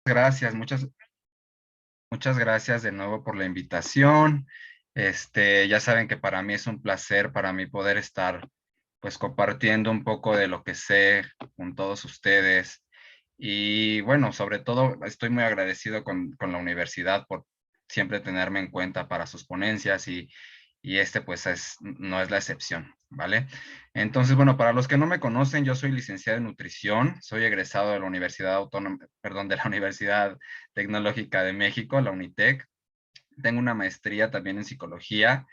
Gracias, muchas gracias de nuevo por la invitación. Ya saben que para mí es un placer para mí poder estar pues compartiendo un poco de lo que sé con todos ustedes. Y bueno, sobre todo estoy muy agradecido con la universidad por siempre tenerme en cuenta para sus ponencias y pues no es la excepción, ¿vale? Entonces, bueno, para los que no me conocen, yo soy licenciado en nutrición, soy egresado de la Universidad Autónoma, perdón, de la Universidad Tecnológica de México, la UNITEC. Tengo una maestría también en psicología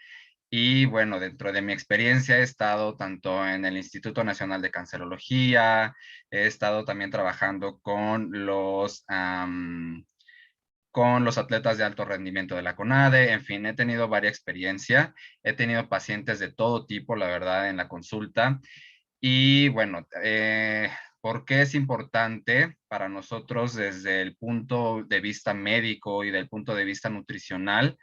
y bueno, dentro de mi experiencia he estado tanto en el Instituto Nacional de Cancerología, he estado también trabajando con los atletas de alto rendimiento de la CONADE, en fin, he tenido varias experiencia, he tenido pacientes de todo tipo, la verdad, en la consulta. Y bueno, ¿por qué es importante para nosotros desde el punto de vista médico y del punto de vista nutricional?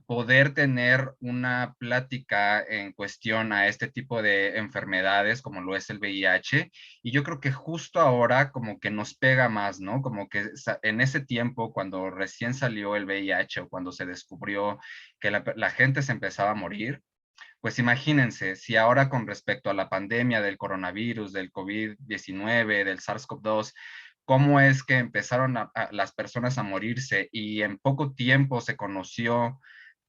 Poder tener una plática en cuestión a este tipo de enfermedades como lo es el VIH. Y yo creo que justo ahora como que nos pega más, ¿no? Como que en ese tiempo, cuando recién salió el VIH o cuando se descubrió que la gente se empezaba a morir, pues imagínense, si ahora con respecto a la pandemia del coronavirus, del COVID-19, del SARS-CoV-2, cómo es que empezaron las personas a morirse y en poco tiempo se conoció,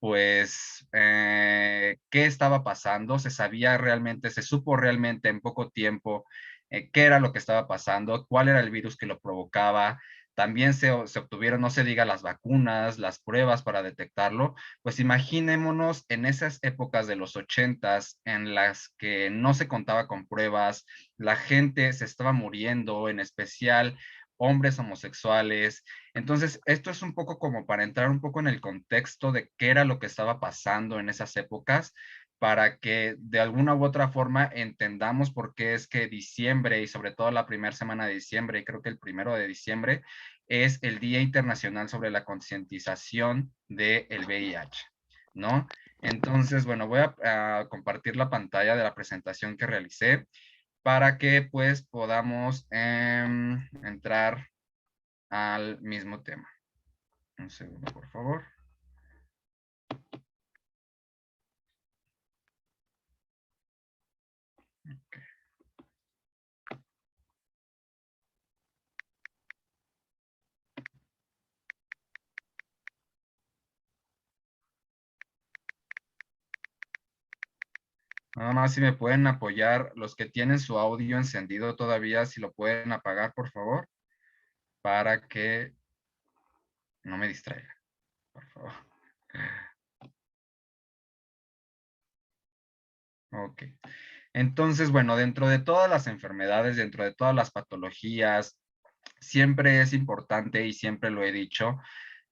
pues, qué estaba pasando, se sabía realmente, se supo realmente en poco tiempo qué era lo que estaba pasando, cuál era el virus que lo provocaba. También se obtuvieron, no se diga, las vacunas, las pruebas para detectarlo. Pues imaginémonos en esas épocas de los ochentas en las que no se contaba con pruebas, la gente se estaba muriendo, en especial hombres homosexuales. Entonces, esto es un poco como para entrar un poco en el contexto de qué era lo que estaba pasando en esas épocas, para que de alguna u otra forma entendamos por qué es que diciembre y sobre todo la primera semana de diciembre, y creo que el 1 de diciembre, es el Día Internacional sobre la Concientización del VIH, ¿no? Entonces, bueno, voy a compartir la pantalla de la presentación que realicé para que pues podamos entrar al mismo tema. Un segundo, por favor. Okay. Nada más si me pueden apoyar, los que tienen su audio encendido todavía, si lo pueden apagar, por favor, para que no me distraiga, por favor. Ok. Entonces, bueno, dentro de todas las enfermedades, dentro de todas las patologías, siempre es importante y siempre lo he dicho,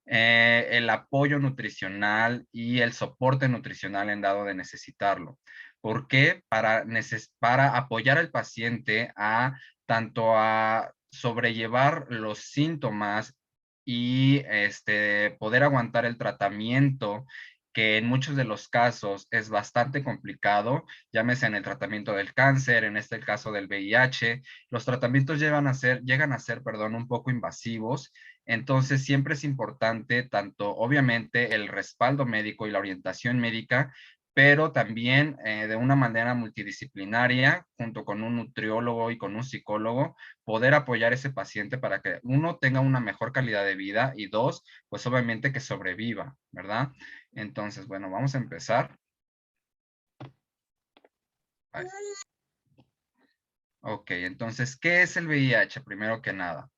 el apoyo nutricional y el soporte nutricional en dado de necesitarlo. ¿Por qué? Para apoyar al paciente a tanto a sobrellevar los síntomas y poder aguantar el tratamiento, que en muchos de los casos es bastante complicado, llámese en el tratamiento del cáncer, en este caso del VIH. Los tratamientos llegan a ser, perdón, un poco invasivos. Entonces, siempre es importante tanto, obviamente, el respaldo médico y la orientación médica, pero también de una manera multidisciplinaria, junto con un nutriólogo y con un psicólogo, poder apoyar a ese paciente para que uno tenga una mejor calidad de vida y dos, pues obviamente que sobreviva, ¿verdad? Entonces, bueno, vamos a empezar. Ahí. Ok, entonces, ¿qué es el VIH? Primero que nada.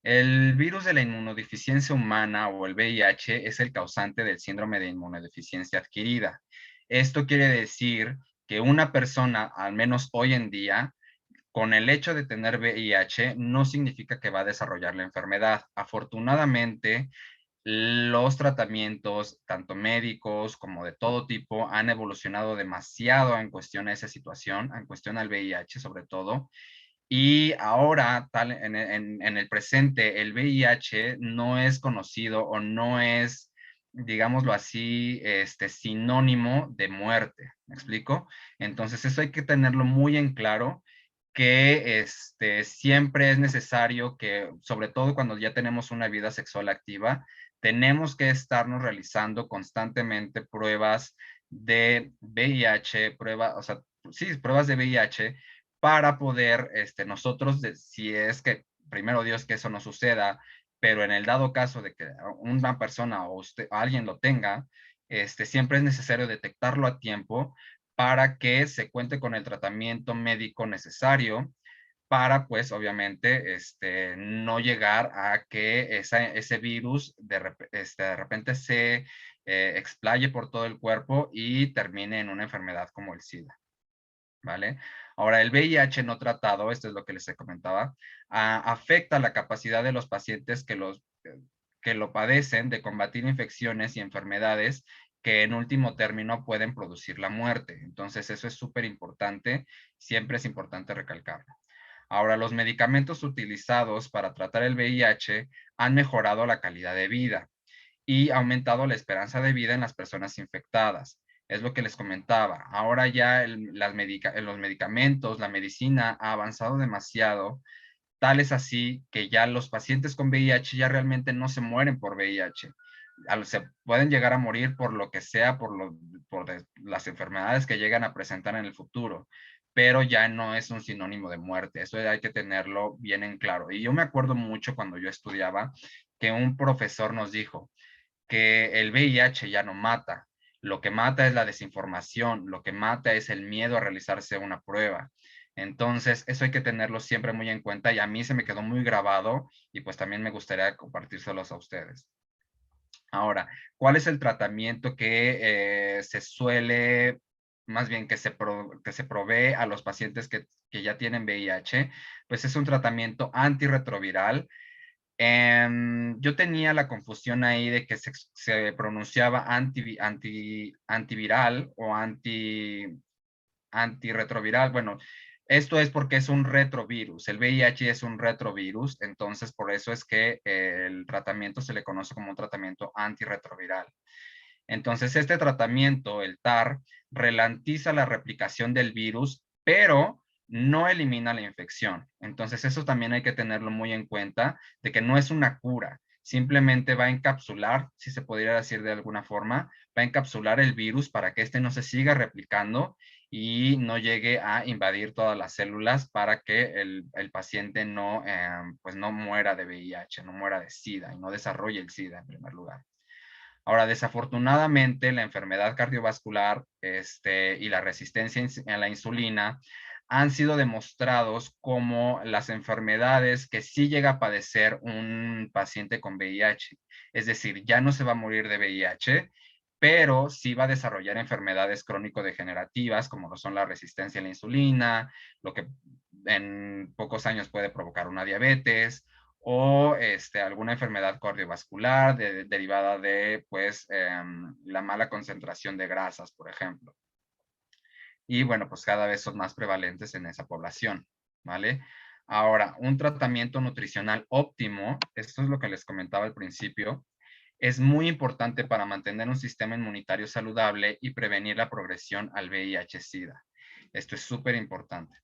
El virus de la inmunodeficiencia humana o el VIH es el causante del síndrome de inmunodeficiencia adquirida. Esto quiere decir que una persona, al menos hoy en día, con el hecho de tener VIH, no significa que va a desarrollar la enfermedad. Afortunadamente, los tratamientos, tanto médicos como de todo tipo, han evolucionado demasiado en cuestión a esa situación, en cuestión al VIH sobre todo. Y ahora, en el presente, el VIH no es conocido o no es, digámoslo así, sinónimo de muerte. ¿Me explico? Entonces, eso hay que tenerlo muy en claro, que siempre es necesario que, sobre todo cuando ya tenemos una vida sexual activa, tenemos que estarnos realizando constantemente pruebas de VIH, o sea, sí, pruebas de VIH para poder nosotros, si es que, primero Dios, que eso no suceda, pero en el dado caso de que una persona o usted, o alguien lo tenga, siempre es necesario detectarlo a tiempo para que se cuente con el tratamiento médico necesario para, pues, obviamente, no llegar a que ese virus de repente se explaye por todo el cuerpo y termine en una enfermedad como el SIDA, ¿vale? Ahora, el VIH no tratado, esto es lo que les comentaba, afecta la capacidad de los pacientes que lo padecen de combatir infecciones y enfermedades que en último término pueden producir la muerte. Entonces, eso es súper importante, siempre es importante recalcarlo. Ahora, los medicamentos utilizados para tratar el VIH han mejorado la calidad de vida y aumentado la esperanza de vida en las personas infectadas. Es lo que les comentaba. Ahora ya los medicamentos, la medicina ha avanzado demasiado, tal es así que ya los pacientes con VIH ya realmente no se mueren por VIH. Se pueden llegar a morir por lo que sea, por las enfermedades que llegan a presentar en el futuro, pero ya no es un sinónimo de muerte. Eso hay que tenerlo bien en claro. Y yo me acuerdo mucho cuando yo estudiaba que un profesor nos dijo que el VIH ya no mata. Lo que mata es la desinformación, lo que mata es el miedo a realizarse una prueba. Entonces, eso hay que tenerlo siempre muy en cuenta y a mí se me quedó muy grabado y pues también me gustaría compartírselos a ustedes. Ahora, ¿cuál es el tratamiento que se suele, más bien que se provee a los pacientes que ya tienen VIH? Pues es un tratamiento antirretroviral. Yo tenía la confusión ahí de que se pronunciaba antiviral o antirretroviral. Bueno, esto es porque es un retrovirus. El VIH es un retrovirus, entonces por eso es que el tratamiento se le conoce como un tratamiento antirretroviral. Entonces, este tratamiento, el TAR, ralentiza la replicación del virus, pero no elimina la infección. Entonces, eso también hay que tenerlo muy en cuenta, de que no es una cura, simplemente va a encapsular, si se podría decir de alguna forma, va a encapsular el virus para que éste no se siga replicando y no llegue a invadir todas las células para que el paciente no, pues no muera de VIH, no muera de SIDA y no desarrolle el SIDA en primer lugar. Ahora, desafortunadamente, la enfermedad cardiovascular y la resistencia a la insulina han sido demostrados como las enfermedades que sí llega a padecer un paciente con VIH. Es decir, ya no se va a morir de VIH, pero sí va a desarrollar enfermedades crónico-degenerativas, como lo son la resistencia a la insulina, lo que en pocos años puede provocar una diabetes, o alguna enfermedad cardiovascular derivada de pues la mala concentración de grasas, por ejemplo. Y bueno, pues cada vez son más prevalentes en esa población, ¿vale? Ahora, un tratamiento nutricional óptimo, esto es lo que les comentaba al principio, es muy importante para mantener un sistema inmunitario saludable y prevenir la progresión al VIH-Sida. Esto es súper importante.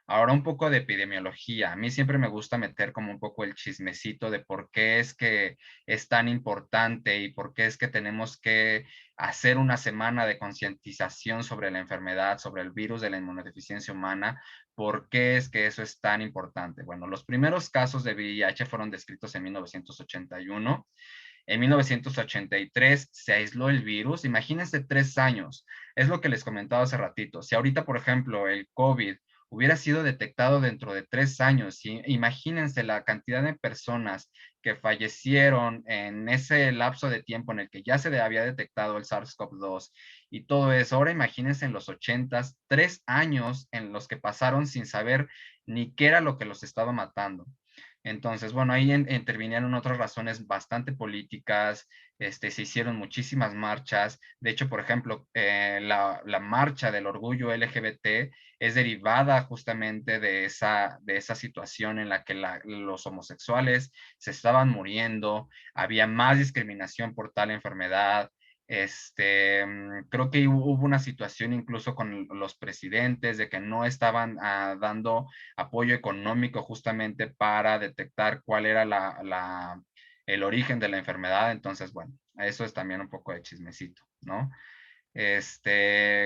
Ahora un poco de epidemiología. A mí siempre me gusta meter como un poco el chismecito de por qué es que es tan importante y por qué es que tenemos que hacer una semana de concientización sobre la enfermedad, sobre el virus de la inmunodeficiencia humana. ¿Por qué es que eso es tan importante? Bueno, los primeros casos de VIH fueron descritos en 1981. En 1983 se aisló el virus. Imagínense 3 años. Es lo que les comentaba hace ratito. Si ahorita, por ejemplo, el COVID hubiera sido detectado dentro de 3 años, imagínense la cantidad de personas que fallecieron en ese lapso de tiempo en el que ya se había detectado el SARS-CoV-2 y todo eso. Ahora imagínense en los 80s, 3 años en los que pasaron sin saber ni qué era lo que los estaba matando. Entonces, bueno, ahí intervinieron otras razones bastante políticas, se hicieron muchísimas marchas. De hecho, por ejemplo, la marcha del orgullo LGBT es derivada justamente de esa situación en la que los homosexuales se estaban muriendo, había más discriminación por tal enfermedad, Creo que hubo una situación incluso con los presidentes de que no estaban dando apoyo económico justamente para detectar cuál era el origen de la enfermedad. Entonces, bueno, eso es también un poco de chismecito, ¿no?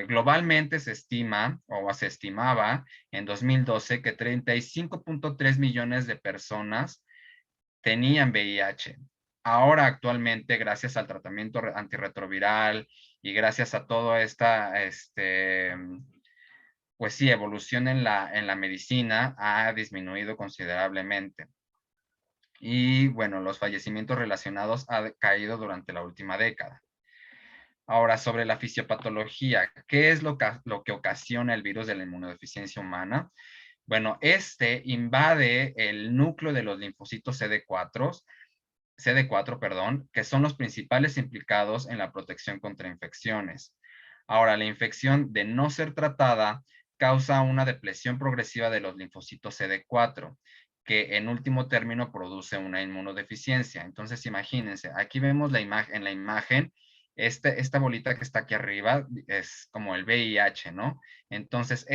Globalmente se estima o se estimaba en 2012 que 35.3 millones de personas tenían VIH. Ahora actualmente, gracias al tratamiento antirretroviral y gracias a toda esta, pues sí, evolución en la medicina, ha disminuido considerablemente. Y bueno, los fallecimientos relacionados han caído durante la última década. Ahora, sobre la fisiopatología, ¿qué es lo que ocasiona el virus de la inmunodeficiencia humana? Bueno, invade el núcleo de los linfocitos CD4, perdón, que son los principales implicados en la protección contra infecciones. Ahora, la infección de no ser tratada causa una depresión progresiva de los linfocitos CD4, que en último término produce una inmunodeficiencia. Entonces, imagínense, aquí vemos en la imagen, esta bolita que está aquí arriba es como el VIH, ¿no? Entonces,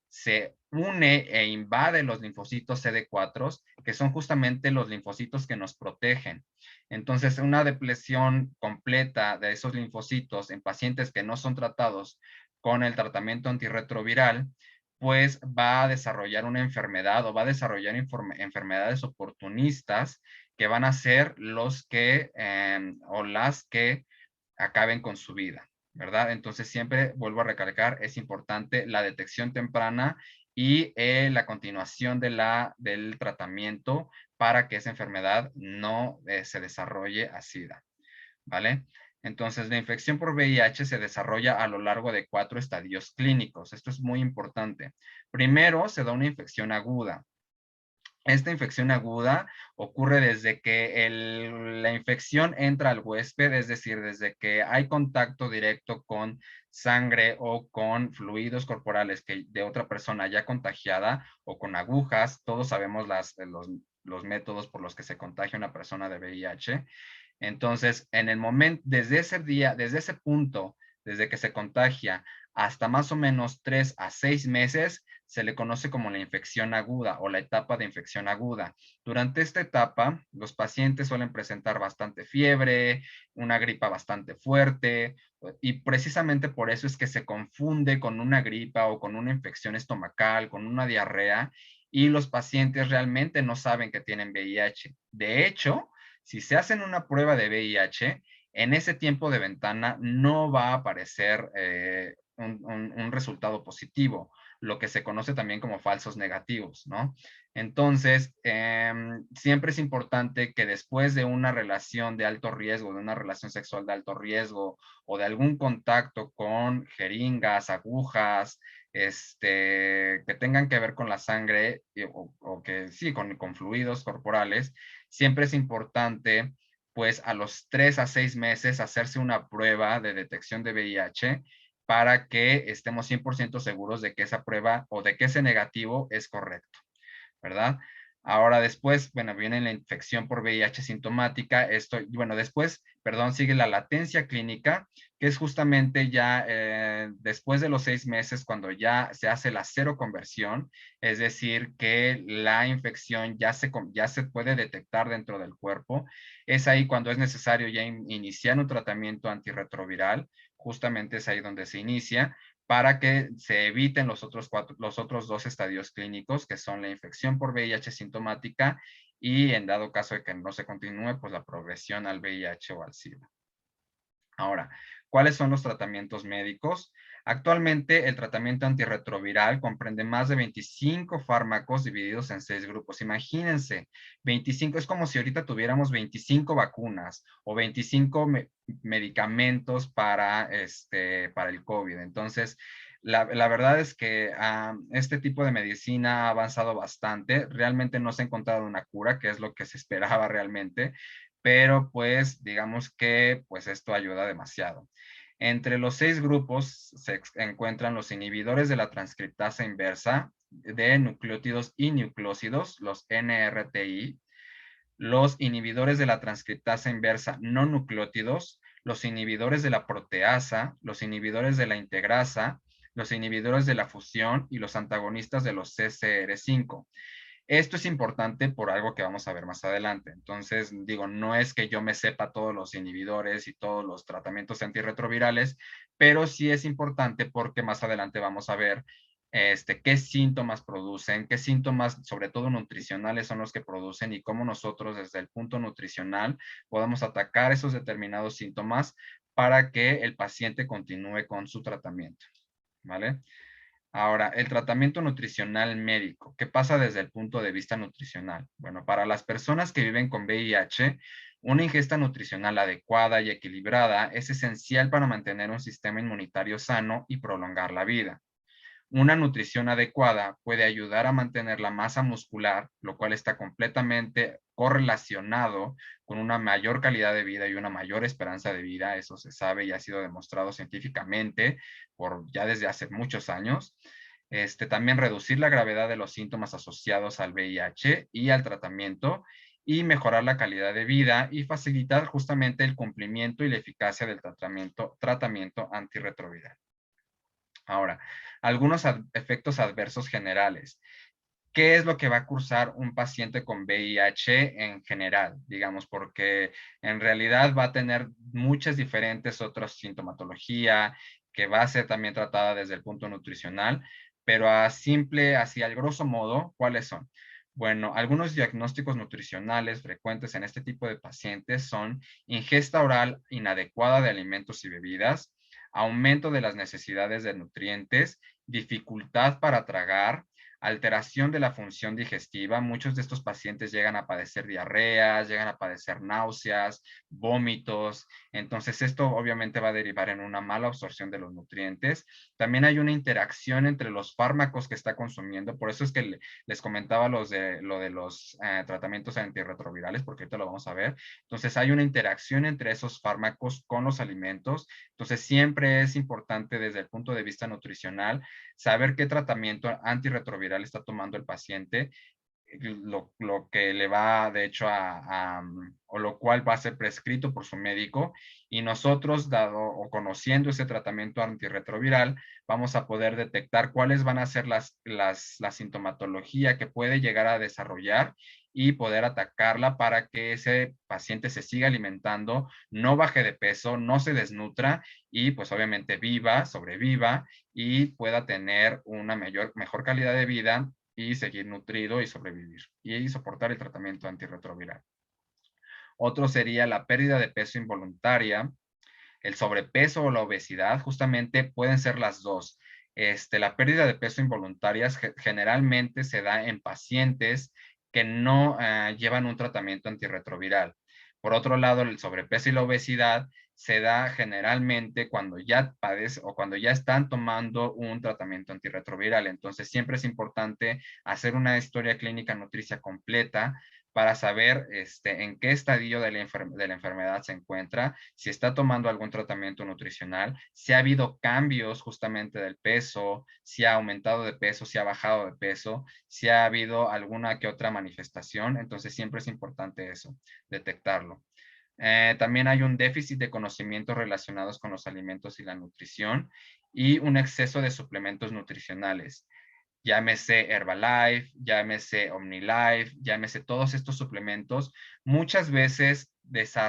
se une e invade los linfocitos CD4, que son justamente los linfocitos que nos protegen. Entonces, una depresión completa de esos linfocitos en pacientes que no son tratados con el tratamiento antirretroviral, pues va a desarrollar una enfermedad o va a desarrollar enfermedades oportunistas que van a ser los que o las que acaben con su vida, ¿verdad? Entonces siempre vuelvo a recalcar, es importante la detección temprana y la continuación del tratamiento para que esa enfermedad no se desarrolle a SIDA, ¿vale? Entonces, la infección por VIH se desarrolla a lo largo de 4 estadios clínicos. Esto es muy importante. Primero, se da una infección aguda. Esta infección aguda ocurre desde que la infección entra al huésped, es decir, desde que hay contacto directo con sangre o con fluidos corporales de otra persona ya contagiada o con agujas. Todos sabemos los métodos por los que se contagia una persona de VIH. Entonces, en el momento, desde ese día, desde ese punto, desde que se contagia hasta más o menos 3 a 6 meses, se le conoce como la infección aguda o la etapa de infección aguda. Durante esta etapa, los pacientes suelen presentar bastante fiebre, una gripa bastante fuerte, y precisamente por eso es que se confunde con una gripa o con una infección estomacal, con una diarrea, y los pacientes realmente no saben que tienen VIH. De hecho, si se hacen una prueba de VIH, en ese tiempo de ventana no va a aparecer un resultado positivo, lo que se conoce también como falsos negativos, ¿no? Entonces, siempre es importante que después de una relación de alto riesgo, de una relación sexual de alto riesgo o de algún contacto con jeringas, agujas, que tengan que ver con la sangre o que sí, con fluidos corporales, siempre es importante, pues a los 3 a 6 meses, hacerse una prueba de detección de VIH para que estemos 100% seguros de que esa prueba o de que ese negativo es correcto, ¿verdad? Ahora después, bueno, viene la infección por VIH sintomática. Bueno, después, perdón, sigue la latencia clínica, que es justamente ya después de los 6 meses, cuando ya se hace la seroconversión, es decir, que la infección ya se puede detectar dentro del cuerpo. Es ahí cuando es necesario ya iniciar un tratamiento antirretroviral, justamente es ahí donde se inicia para que se eviten los otros 2 estadios clínicos, que son la infección por VIH sintomática y en dado caso de que no se continúe, pues la progresión al VIH o al SIDA. Ahora, ¿cuáles son los tratamientos médicos? Actualmente, el tratamiento antirretroviral comprende más de 25 fármacos divididos en 6 grupos. Imagínense, 25, es como si ahorita tuviéramos 25 vacunas o 25 medicamentos para el COVID. Entonces, la verdad es que este tipo de medicina ha avanzado bastante. Realmente no se ha encontrado una cura, que es lo que se esperaba realmente, pero pues digamos que pues esto ayuda demasiado. Entre los 6 grupos se encuentran los inhibidores de la transcriptasa inversa de nucleótidos y nucleósidos, los NRTI, los inhibidores de la transcriptasa inversa no nucleótidos, los inhibidores de la proteasa, los inhibidores de la integrasa, los inhibidores de la fusión y los antagonistas de los CCR5. Esto es importante por algo que vamos a ver más adelante. Entonces, digo, no es que yo me sepa todos los inhibidores y todos los tratamientos antirretrovirales, pero sí es importante porque más adelante vamos a ver qué síntomas producen, qué síntomas, sobre todo nutricionales, son los que producen y cómo nosotros desde el punto nutricional podemos atacar esos determinados síntomas para que el paciente continúe con su tratamiento. ¿Vale? Ahora, el tratamiento nutricional médico, ¿qué pasa desde el punto de vista nutricional? Bueno, para las personas que viven con VIH, una ingesta nutricional adecuada y equilibrada es esencial para mantener un sistema inmunitario sano y prolongar la vida. Una nutrición adecuada puede ayudar a mantener la masa muscular, lo cual está completamente correlacionado con una mayor calidad de vida y una mayor esperanza de vida. Eso se sabe y ha sido demostrado científicamente por ya desde hace muchos años. También reducir la gravedad de los síntomas asociados al VIH y al tratamiento y mejorar la calidad de vida y facilitar justamente el cumplimiento y la eficacia del tratamiento antirretroviral. Ahora, algunos efectos adversos generales. ¿Qué es lo que va a cursar un paciente con VIH en general? Digamos, porque en realidad va a tener muchas diferentes otras sintomatología que va a ser también tratada desde el punto nutricional, pero así al grosso modo, ¿cuáles son? Bueno, algunos diagnósticos nutricionales frecuentes en este tipo de pacientes son ingesta oral inadecuada de alimentos y bebidas, aumento de las necesidades de nutrientes, dificultad para tragar, alteración de la función digestiva. Muchos de estos pacientes llegan a padecer diarreas, llegan a padecer náuseas, vómitos. Entonces, esto obviamente va a derivar en una mala absorción de los nutrientes. También hay una interacción entre los fármacos que está consumiendo. Por eso es que les comentaba lo de los tratamientos antirretrovirales, porque ahorita lo vamos a ver. Entonces, hay una interacción entre esos fármacos con los alimentos. Entonces, siempre es importante desde el punto de vista nutricional saber qué tratamiento antirretroviral está tomando el paciente, lo que le va de hecho o lo cual va a ser prescrito por su médico, y nosotros, dado o conociendo ese tratamiento antirretroviral, vamos a poder detectar cuáles van a ser la sintomatología que puede llegar a desarrollar y poder atacarla para que ese paciente se siga alimentando, no baje de peso, no se desnutra y pues obviamente sobreviva y pueda tener una mejor calidad de vida y seguir nutrido y sobrevivir y soportar el tratamiento antirretroviral. Otro sería la pérdida de peso involuntaria, el sobrepeso o la obesidad, justamente pueden ser las dos. La pérdida de peso involuntaria generalmente se da en pacientes que no llevan un tratamiento antirretroviral. Por otro lado, el sobrepeso y la obesidad se da generalmente cuando ya padecen o cuando ya están tomando un tratamiento antirretroviral. Entonces, siempre es importante hacer una historia clínica nutricia completa para saber en qué estadio de la enfermedad se encuentra, si está tomando algún tratamiento nutricional, si ha habido cambios justamente del peso, si ha aumentado de peso, si ha bajado de peso, si ha habido alguna que otra manifestación. Entonces siempre es importante eso, detectarlo. También hay un déficit de conocimientos relacionados con los alimentos y la nutrición y un exceso de suplementos nutricionales. Llámese Herbalife, llámese OmniLife, llámese todos estos suplementos, muchas veces, se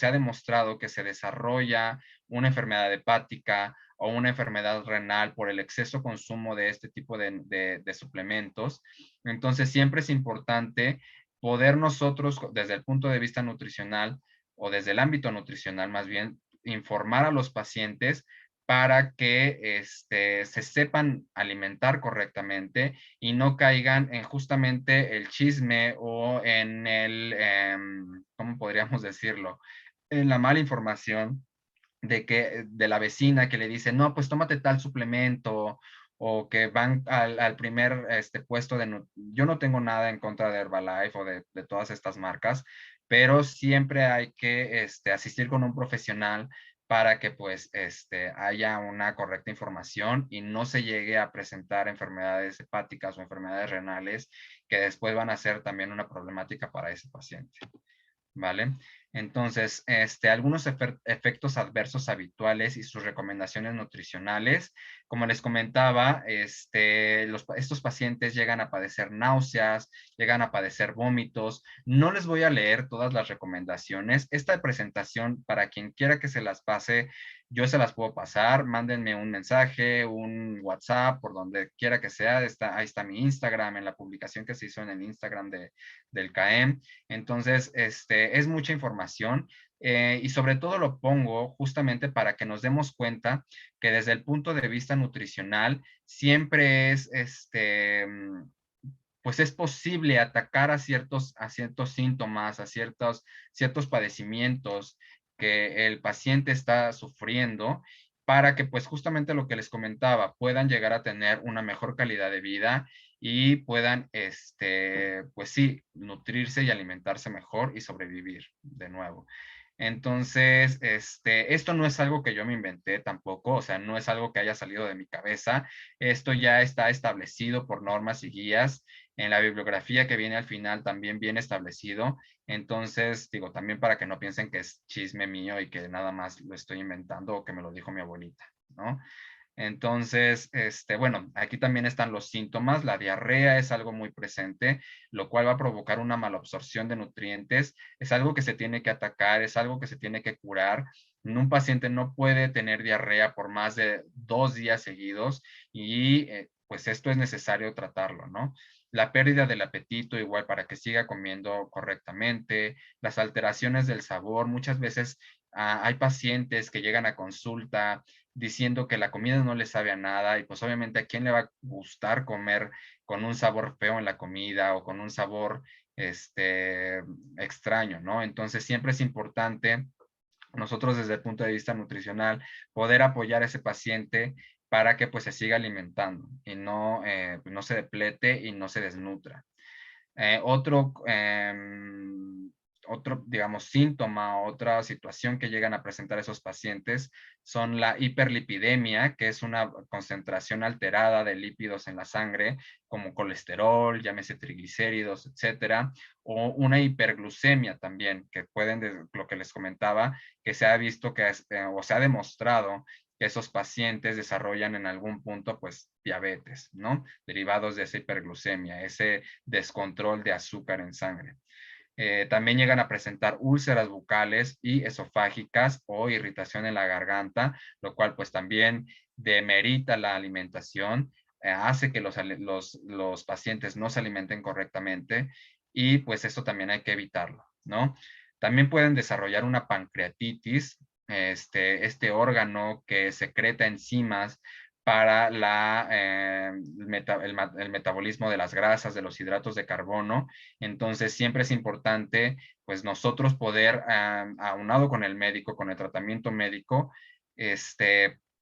ha demostrado que se desarrolla una enfermedad hepática o una enfermedad renal por el exceso consumo de este tipo de suplementos. Entonces, siempre es importante poder nosotros, desde el punto de vista nutricional o desde el ámbito nutricional más bien, informar a los pacientes para que se sepan alimentar correctamente y no caigan en justamente el chisme o en ¿cómo podríamos decirlo? En la mala información de la vecina que le dice, no, pues tómate tal suplemento, o que van al primer puesto yo no tengo nada en contra de Herbalife o de todas estas marcas, pero siempre hay que asistir con un profesional para que pues haya una correcta información y no se llegue a presentar enfermedades hepáticas o enfermedades renales que después van a ser también una problemática para ese paciente. ¿vale? Entonces, algunos efectos adversos habituales y sus recomendaciones nutricionales, como les comentaba, estos pacientes llegan a padecer náuseas, llegan a padecer vómitos. No les voy a leer todas las recomendaciones. Esta presentación, para quien quiera que se las pase, yo se las puedo pasar. Mándenme un mensaje, un WhatsApp, por donde quiera que sea. Ahí está mi Instagram, en la publicación que se hizo en el Instagram del CAEM. Entonces, es mucha información y sobre todo lo pongo justamente para que nos demos cuenta que desde el punto de vista nutricional siempre es, pues es posible atacar a ciertos síntomas, ciertos padecimientos que el paciente está sufriendo para que pues justamente lo que les comentaba, puedan llegar a tener una mejor calidad de vida y puedan, pues sí, nutrirse y alimentarse mejor y sobrevivir de nuevo. Entonces, esto no es algo que yo me inventé tampoco, o sea, no es algo que haya salido de mi cabeza. Esto ya está establecido por normas y guías. En la bibliografía que viene al final también viene establecido. Entonces, digo, también para que no piensen que es chisme mío y que nada más lo estoy inventando o que me lo dijo mi abuelita, ¿no? Entonces, bueno, aquí también están los síntomas. La diarrea es algo muy presente, lo cual va a provocar una malabsorción de nutrientes. Es algo que se tiene que atacar, es algo que se tiene que curar. Un paciente no puede tener diarrea por más de 2 días seguidos y pues esto es necesario tratarlo, ¿no? La pérdida del apetito, igual para que siga comiendo correctamente, las alteraciones del sabor. Muchas veces hay pacientes que llegan a consulta diciendo que la comida no le sabe a nada y pues obviamente a quién le va a gustar comer con un sabor feo en la comida o con un sabor extraño, ¿no? Entonces siempre es importante nosotros desde el punto de vista nutricional poder apoyar a ese paciente para que pues se siga alimentando y no se deplete y no se desnutra. Otro, digamos, síntoma, otra situación que llegan a presentar esos pacientes son la hiperlipidemia, que es una concentración alterada de lípidos en la sangre, como colesterol, llámese triglicéridos, etcétera, o una hiperglucemia también, que pueden, lo que les comentaba, que se ha visto o se ha demostrado que esos pacientes desarrollan en algún punto, pues, diabetes, ¿no? Derivados de esa hiperglucemia, ese descontrol de azúcar en sangre. También llegan a presentar úlceras bucales y esofágicas o irritación en la garganta, lo cual pues también demerita la alimentación, hace que los pacientes no se alimenten correctamente y pues eso también hay que evitarlo, ¿no? También pueden desarrollar una pancreatitis, este órgano que secreta enzimas para el metabolismo de las grasas, de los hidratos de carbono. Entonces, siempre es importante, pues nosotros poder, aunado con el médico, con el tratamiento médico,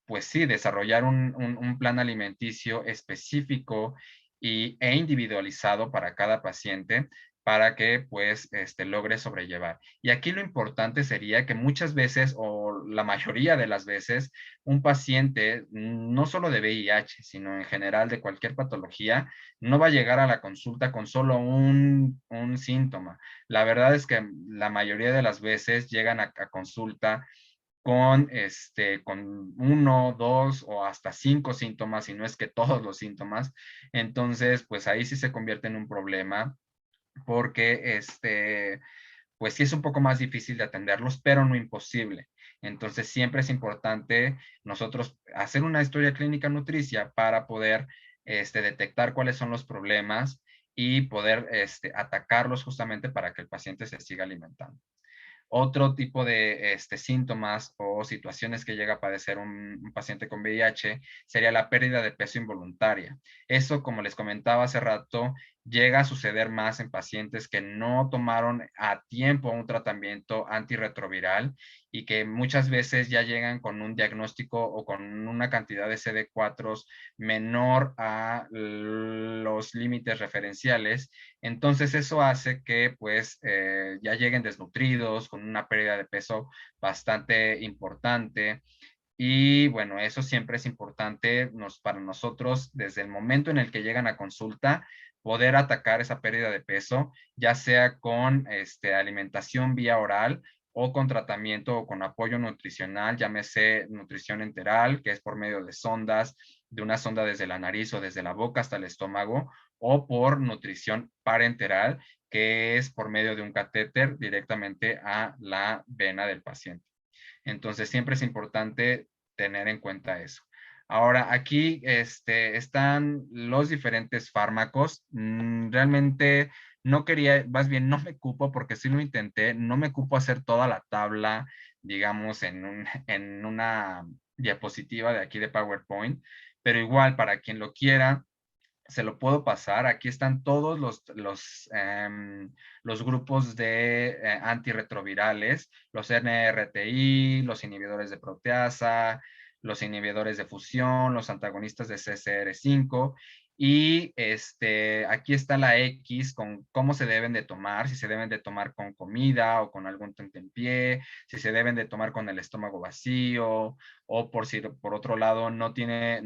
pues sí, desarrollar un plan alimenticio específico e individualizado para cada paciente para que pues logre sobrellevar. Y aquí lo importante sería que muchas veces o la mayoría de las veces un paciente, no solo de VIH, sino en general de cualquier patología, no va a llegar a la consulta con solo un síntoma. La verdad es que la mayoría de las veces llegan a consulta con 1, 2 o hasta 5 síntomas, y no es que todos los síntomas. Entonces, pues ahí sí se convierte en un problema porque pues sí es un poco más difícil de atenderlos, pero no imposible. Entonces siempre es importante nosotros hacer una historia clínica nutricia para poder detectar cuáles son los problemas y poder atacarlos justamente para que el paciente se siga alimentando. Otro tipo de síntomas o situaciones que llega a padecer un paciente con VIH sería la pérdida de peso involuntaria. Eso, como les comentaba hace rato, llega a suceder más en pacientes que no tomaron a tiempo un tratamiento antirretroviral y que muchas veces ya llegan con un diagnóstico o con una cantidad de CD4 menor a los límites referenciales. Entonces eso hace que pues ya lleguen desnutridos, con una pérdida de peso bastante importante. Y bueno, eso siempre es importante para nosotros desde el momento en el que llegan a consulta, poder atacar esa pérdida de peso, ya sea con alimentación vía oral o con tratamiento o con apoyo nutricional, llámese nutrición enteral, que es por medio de sondas, de una sonda desde la nariz o desde la boca hasta el estómago, o por nutrición parenteral, que es por medio de un catéter directamente a la vena del paciente. Entonces, siempre es importante tener en cuenta eso. Ahora, aquí están los diferentes fármacos. Realmente no quería, más bien no me cupo, porque sí lo intenté, no me cupo hacer toda la tabla, digamos, en una diapositiva de aquí de PowerPoint, pero igual, para quien lo quiera, se lo puedo pasar. Aquí están todos los grupos de antirretrovirales, los NRTI, los inhibidores de proteasa, los inhibidores de fusión, los antagonistas de CCR5. Y aquí está la X con cómo se deben de tomar, si se deben de tomar con comida o con algún tentempié, si se deben de tomar con el estómago vacío, o por si por otro lado no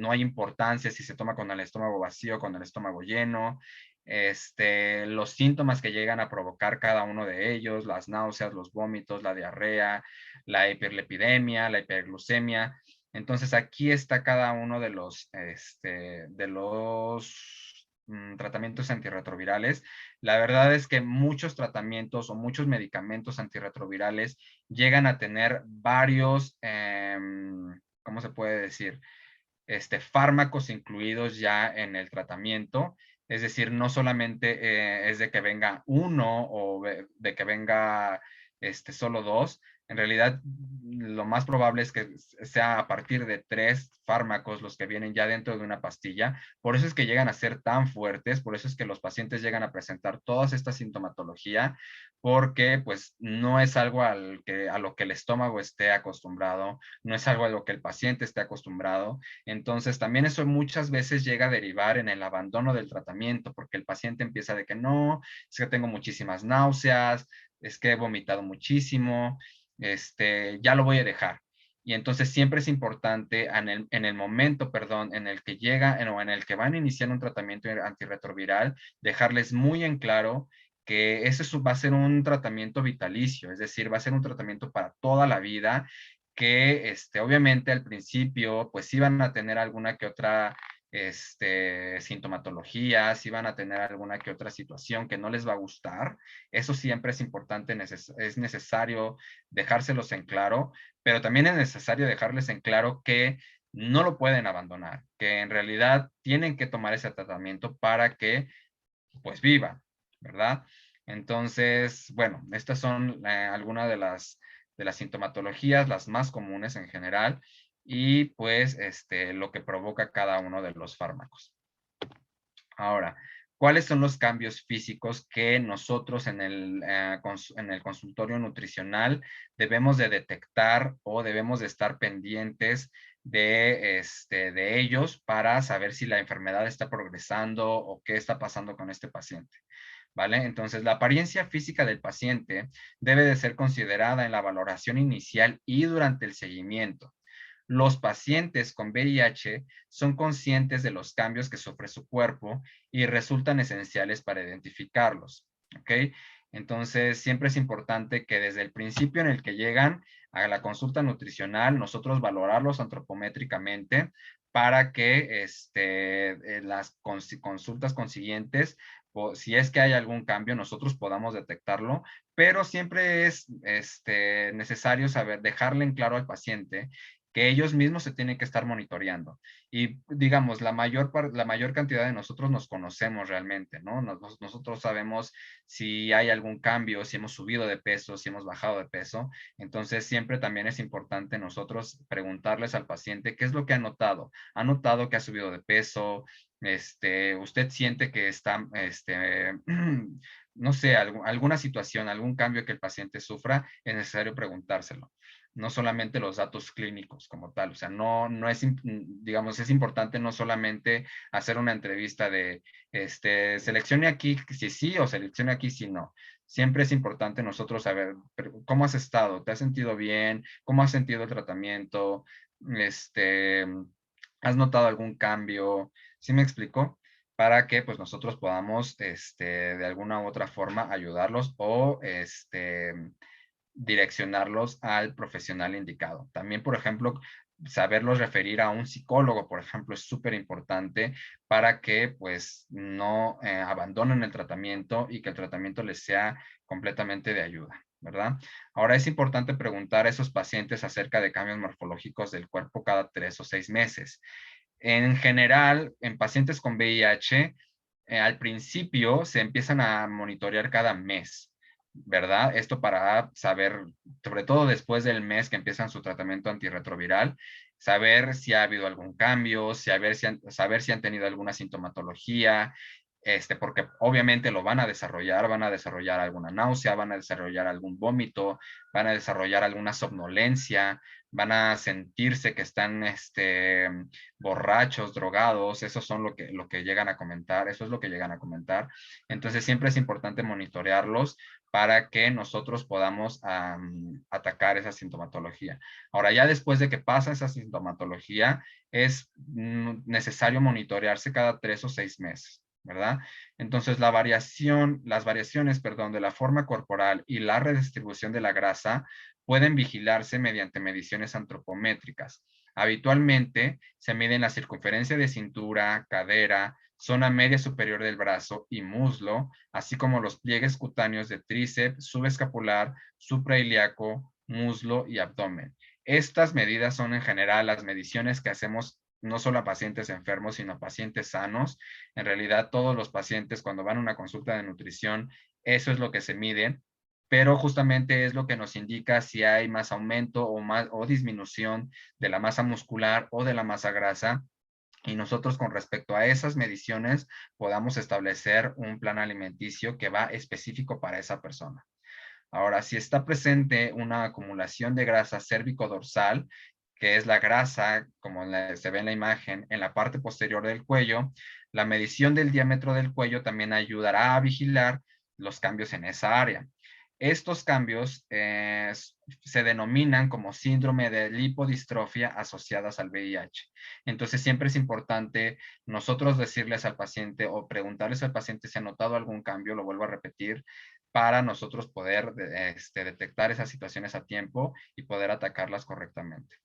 hay importancia si se toma con el estómago vacío o con el estómago lleno, los síntomas que llegan a provocar cada uno de ellos, las náuseas, los vómitos, la diarrea, la hiperlipidemia, la hiperglucemia. Entonces aquí está cada uno de los tratamientos antirretrovirales. La verdad es que muchos tratamientos o muchos medicamentos antirretrovirales llegan a tener varios, ¿cómo se puede decir? Fármacos incluidos ya en el tratamiento. Es decir, no solamente es de que venga uno o de que venga solo dos. En realidad, lo más probable es que sea a partir de 3 fármacos los que vienen ya dentro de una pastilla. Por eso es que llegan a ser tan fuertes, por eso es que los pacientes llegan a presentar toda esta sintomatología, porque pues no es algo a lo que el estómago esté acostumbrado, no es algo a lo que el paciente esté acostumbrado. Entonces, también eso muchas veces llega a derivar en el abandono del tratamiento, porque el paciente empieza de que no, es que tengo muchísimas náuseas, es que he vomitado muchísimo, ya lo voy a dejar. Y entonces siempre es importante en el momento, perdón, en el que llega o en el que van a iniciar un tratamiento antirretroviral, dejarles muy en claro que ese va a ser un tratamiento vitalicio, es decir, va a ser un tratamiento para toda la vida, que obviamente al principio pues iban a tener alguna que otra sintomatología, si van a tener alguna que otra situación que no les va a gustar. Eso siempre es importante, es necesario dejárselos en claro, pero también es necesario dejarles en claro que no lo pueden abandonar, que en realidad tienen que tomar ese tratamiento para que pues vivan, ¿verdad? Entonces, bueno, estas son algunas de las sintomatologías, las más comunes en general, y pues lo que provoca cada uno de los fármacos. Ahora, ¿cuáles son los cambios físicos que nosotros en el consultorio nutricional debemos de detectar o debemos de estar pendientes de ellos para saber si la enfermedad está progresando o qué está pasando con este paciente? ¿Vale? Entonces, la apariencia física del paciente debe de ser considerada en la valoración inicial y durante el seguimiento. Los pacientes con VIH son conscientes de los cambios que sufre su cuerpo y resultan esenciales para identificarlos. ¿Ok? Entonces, siempre es importante que desde el principio en el que llegan a la consulta nutricional, nosotros valorarlos antropométricamente para que las consultas consiguientes, si es que hay algún cambio, nosotros podamos detectarlo, pero siempre es necesario saber, dejarle en claro al paciente que ellos mismos se tienen que estar monitoreando. Y digamos, la mayor cantidad de nosotros nos conocemos realmente, ¿no? Nosotros sabemos si hay algún cambio, si hemos subido de peso, si hemos bajado de peso. Entonces, siempre también es importante nosotros preguntarles al paciente qué es lo que ha notado. ¿Ha notado que ha subido de peso? ¿Usted siente que está, no sé, alguna situación, algún cambio que el paciente sufra? Es necesario preguntárselo, no solamente los datos clínicos como tal. O sea, no es, digamos, es importante no solamente hacer una entrevista de, seleccione aquí si sí o seleccione aquí si no. Siempre es importante nosotros saber cómo has estado, ¿te has sentido bien? ¿Cómo has sentido el tratamiento? Este, ¿Has notado algún cambio? ¿Sí me explico? para que pues nosotros podamos de alguna u otra forma ayudarlos o direccionarlos al profesional indicado. También, por ejemplo, saberlos referir a un psicólogo, por ejemplo, es súper importante para que pues no abandonen el tratamiento y que el tratamiento les sea completamente de ayuda, ¿verdad? Ahora es importante preguntar a esos pacientes acerca de cambios morfológicos del cuerpo cada 3 o 6 meses. En general, en pacientes con VIH, al principio se empiezan a monitorear cada mes, ¿verdad? Esto para saber, sobre todo después del mes que empiezan su tratamiento antirretroviral, saber si ha habido algún cambio, saber si han tenido alguna sintomatología, porque obviamente lo van a desarrollar alguna náusea, van a desarrollar algún vómito, van a desarrollar alguna somnolencia, van a sentirse que están borrachos, drogados, eso son lo que llegan a comentar, eso es lo que llegan a comentar. Entonces siempre es importante monitorearlos para que nosotros podamos atacar esa sintomatología. Ahora, ya después de que pasa esa sintomatología, es necesario monitorearse cada 3 o 6 meses. ¿Verdad? Entonces, las variaciones, perdón, de la forma corporal y la redistribución de la grasa pueden vigilarse mediante mediciones antropométricas. Habitualmente se miden la circunferencia de cintura, cadera, zona media superior del brazo y muslo, así como los pliegues cutáneos de tríceps, subescapular, suprailíaco, muslo y abdomen. Estas medidas son en general las mediciones que hacemos no solo a pacientes enfermos, sino a pacientes sanos. En realidad, todos los pacientes cuando van a una consulta de nutrición, eso es lo que se mide, pero justamente es lo que nos indica si hay más aumento o disminución de la masa muscular o de la masa grasa, y nosotros con respecto a esas mediciones podamos establecer un plan alimenticio que va específico para esa persona. Ahora, si está presente una acumulación de grasa cérvico-dorsal, que es la grasa, como se ve en la imagen, en la parte posterior del cuello, la medición del diámetro del cuello también ayudará a vigilar los cambios en esa área. Estos cambios se denominan como síndrome de lipodistrofia asociadas al VIH. Entonces, siempre es importante nosotros decirles al paciente o preguntarles al paciente si ha notado algún cambio, lo vuelvo a repetir, para nosotros poder detectar esas situaciones a tiempo y poder atacarlas correctamente.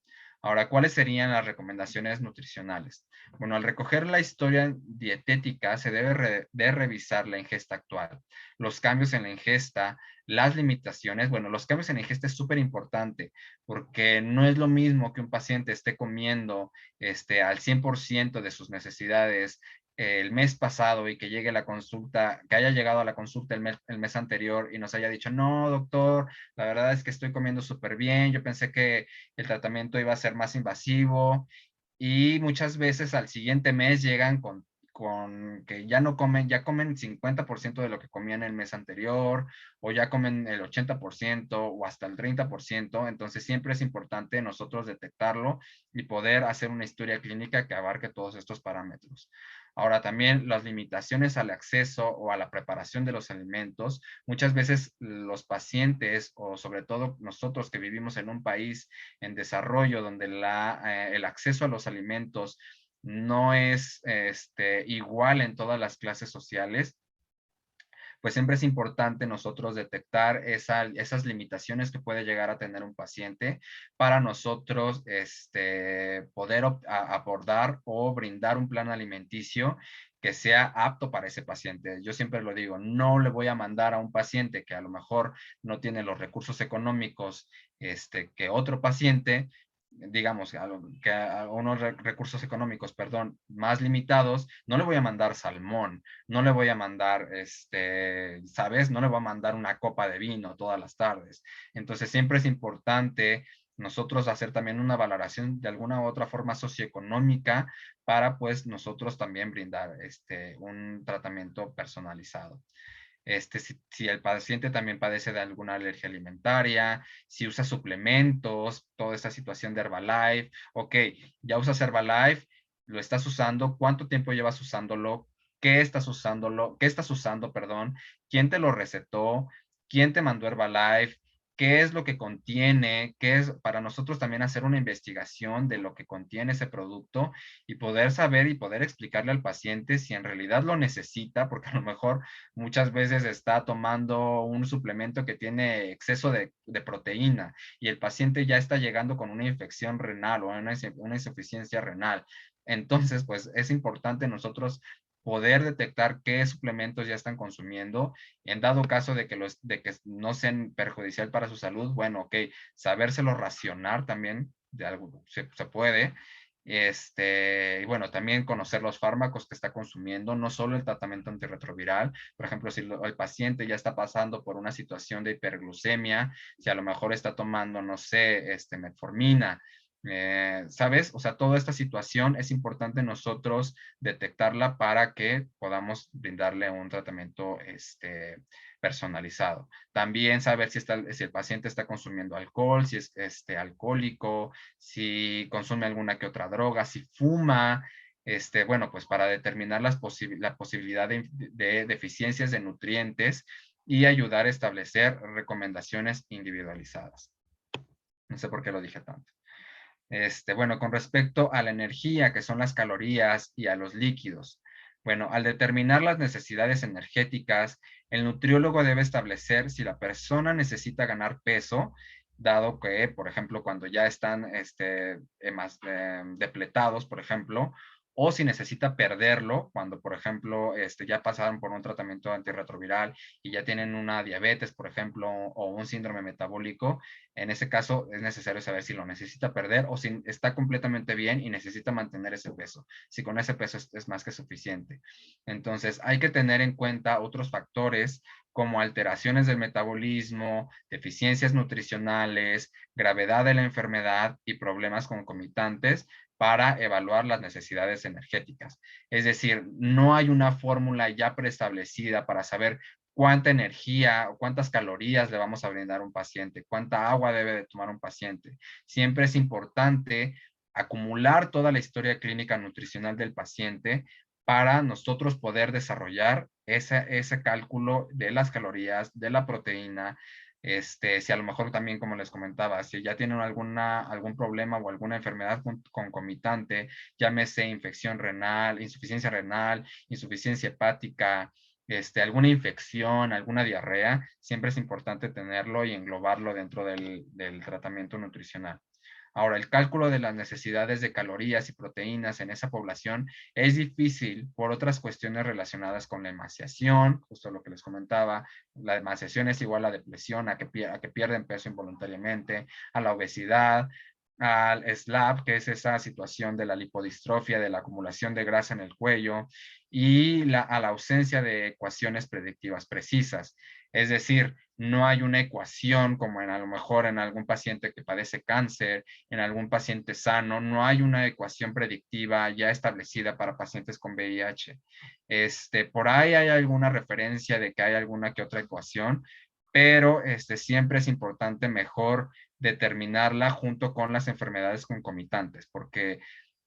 Ahora, ¿cuáles serían las recomendaciones nutricionales? Bueno, al recoger la historia dietética se debe de revisar la ingesta actual, los cambios en la ingesta, las limitaciones. Bueno, los cambios en la ingesta es súper importante porque no es lo mismo que un paciente esté comiendo al 100% de sus necesidades el mes pasado y que llegue la consulta, que haya llegado a la consulta el mes anterior y nos haya dicho, no, doctor, la verdad es que estoy comiendo súper bien, yo pensé que el tratamiento iba a ser más invasivo, y muchas veces al siguiente mes llegan con que ya no comen, ya comen 50% de lo que comían el mes anterior, o ya comen el 80% o hasta el 30%. Entonces siempre es importante nosotros detectarlo y poder hacer una historia clínica que abarque todos estos parámetros. Ahora también las limitaciones al acceso o a la preparación de los alimentos. Muchas veces los pacientes o sobre todo nosotros que vivimos en un país en desarrollo donde el acceso a los alimentos no es igual en todas las clases sociales, pues siempre es importante nosotros detectar esas limitaciones que puede llegar a tener un paciente para nosotros poder abordar o brindar un plan alimenticio que sea apto para ese paciente. Yo siempre lo digo, no le voy a mandar a un paciente que a lo mejor no tiene los recursos económicos que otro paciente, digamos, que a unos recursos económicos, perdón, más limitados, no le voy a mandar salmón, no le voy a mandar, ¿sabes? No le voy a mandar una copa de vino todas las tardes. Entonces, siempre es importante nosotros hacer también una valoración de alguna u otra forma socioeconómica para, pues, nosotros también brindar un tratamiento personalizado. Si el paciente también padece de alguna alergia alimentaria, si usa suplementos, toda esta situación de Herbalife. Ok, ya usas Herbalife, lo estás usando, ¿cuánto tiempo llevas usándolo? ¿Qué estás usando, perdón? ¿Quién te lo recetó? ¿Quién te mandó Herbalife? qué es lo que contiene, qué es para nosotros también hacer una investigación de lo que contiene ese producto y poder saber y poder explicarle al paciente si en realidad lo necesita, porque a lo mejor muchas veces está tomando un suplemento que tiene exceso de proteína y el paciente ya está llegando con una infección renal o una insuficiencia renal. Entonces, pues es importante nosotros poder detectar qué suplementos ya están consumiendo. En dado caso de que no sean perjudicial para su salud, bueno, ok, sabérselo racionar también, de algo se puede. Y bueno, también conocer los fármacos que está consumiendo, no solo el tratamiento antirretroviral. Por ejemplo, si el paciente ya está pasando por una situación de hiperglucemia, si a lo mejor está tomando, no sé, metformina, ¿sabes? O sea, toda esta situación es importante nosotros detectarla para que podamos brindarle un tratamiento personalizado. También saber si el paciente está consumiendo alcohol, si es alcohólico, si consume alguna que otra droga, si fuma, bueno, pues para determinar la posibilidad de deficiencias de nutrientes y ayudar a establecer recomendaciones individualizadas. No sé por qué lo dije tanto. Bueno, con respecto a la energía, que son las calorías, y a los líquidos. Bueno, al determinar las necesidades energéticas, el nutriólogo debe establecer si la persona necesita ganar peso, dado que, por ejemplo, cuando ya están más depletados, por ejemplo, o si necesita perderlo, cuando, por ejemplo, ya pasaron por un tratamiento antirretroviral y ya tienen una diabetes, por ejemplo, o un síndrome metabólico. En ese caso es necesario saber si lo necesita perder o si está completamente bien y necesita mantener ese peso. Si con ese peso es más que suficiente. Entonces hay que tener en cuenta otros factores como alteraciones del metabolismo, deficiencias nutricionales, gravedad de la enfermedad y problemas concomitantes para evaluar las necesidades energéticas. Es decir, no hay una fórmula ya preestablecida para saber cuánta energía o cuántas calorías le vamos a brindar a un paciente, cuánta agua debe de tomar un paciente. Siempre es importante acumular toda la historia clínica nutricional del paciente para nosotros poder desarrollar ese cálculo de las calorías, de la proteína. Si a lo mejor también, como les comentaba, si ya tienen algún problema o alguna enfermedad concomitante, llámese infección renal, insuficiencia renal, insuficiencia hepática, alguna infección, alguna diarrea, siempre es importante tenerlo y englobarlo dentro del tratamiento nutricional. Ahora, el cálculo de las necesidades de calorías y proteínas en esa población es difícil por otras cuestiones relacionadas con la emaciación, justo lo que les comentaba. La emaciación es igual a depresión, a que pierden peso involuntariamente, a la obesidad, al SLAP, que es esa situación de la lipodistrofia, de la acumulación de grasa en el cuello, y a la ausencia de ecuaciones predictivas precisas. Es decir, no hay una ecuación como a lo mejor en algún paciente que padece cáncer, en algún paciente sano, no hay una ecuación predictiva ya establecida para pacientes con VIH. Por ahí hay alguna referencia de que hay alguna que otra ecuación, pero siempre es importante mejor determinarla junto con las enfermedades concomitantes, porque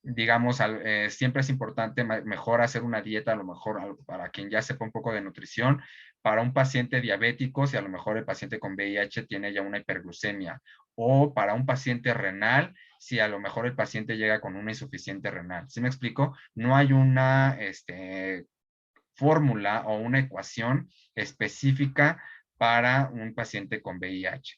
digamos, siempre es importante mejor hacer una dieta, a lo mejor para quien ya sepa un poco de nutrición, para un paciente diabético, si a lo mejor el paciente con VIH tiene ya una hiperglucemia, o para un paciente renal, si a lo mejor el paciente llega con una insuficiente renal. ¿Sí me explico? No hay una fórmula o una ecuación específica para un paciente con VIH.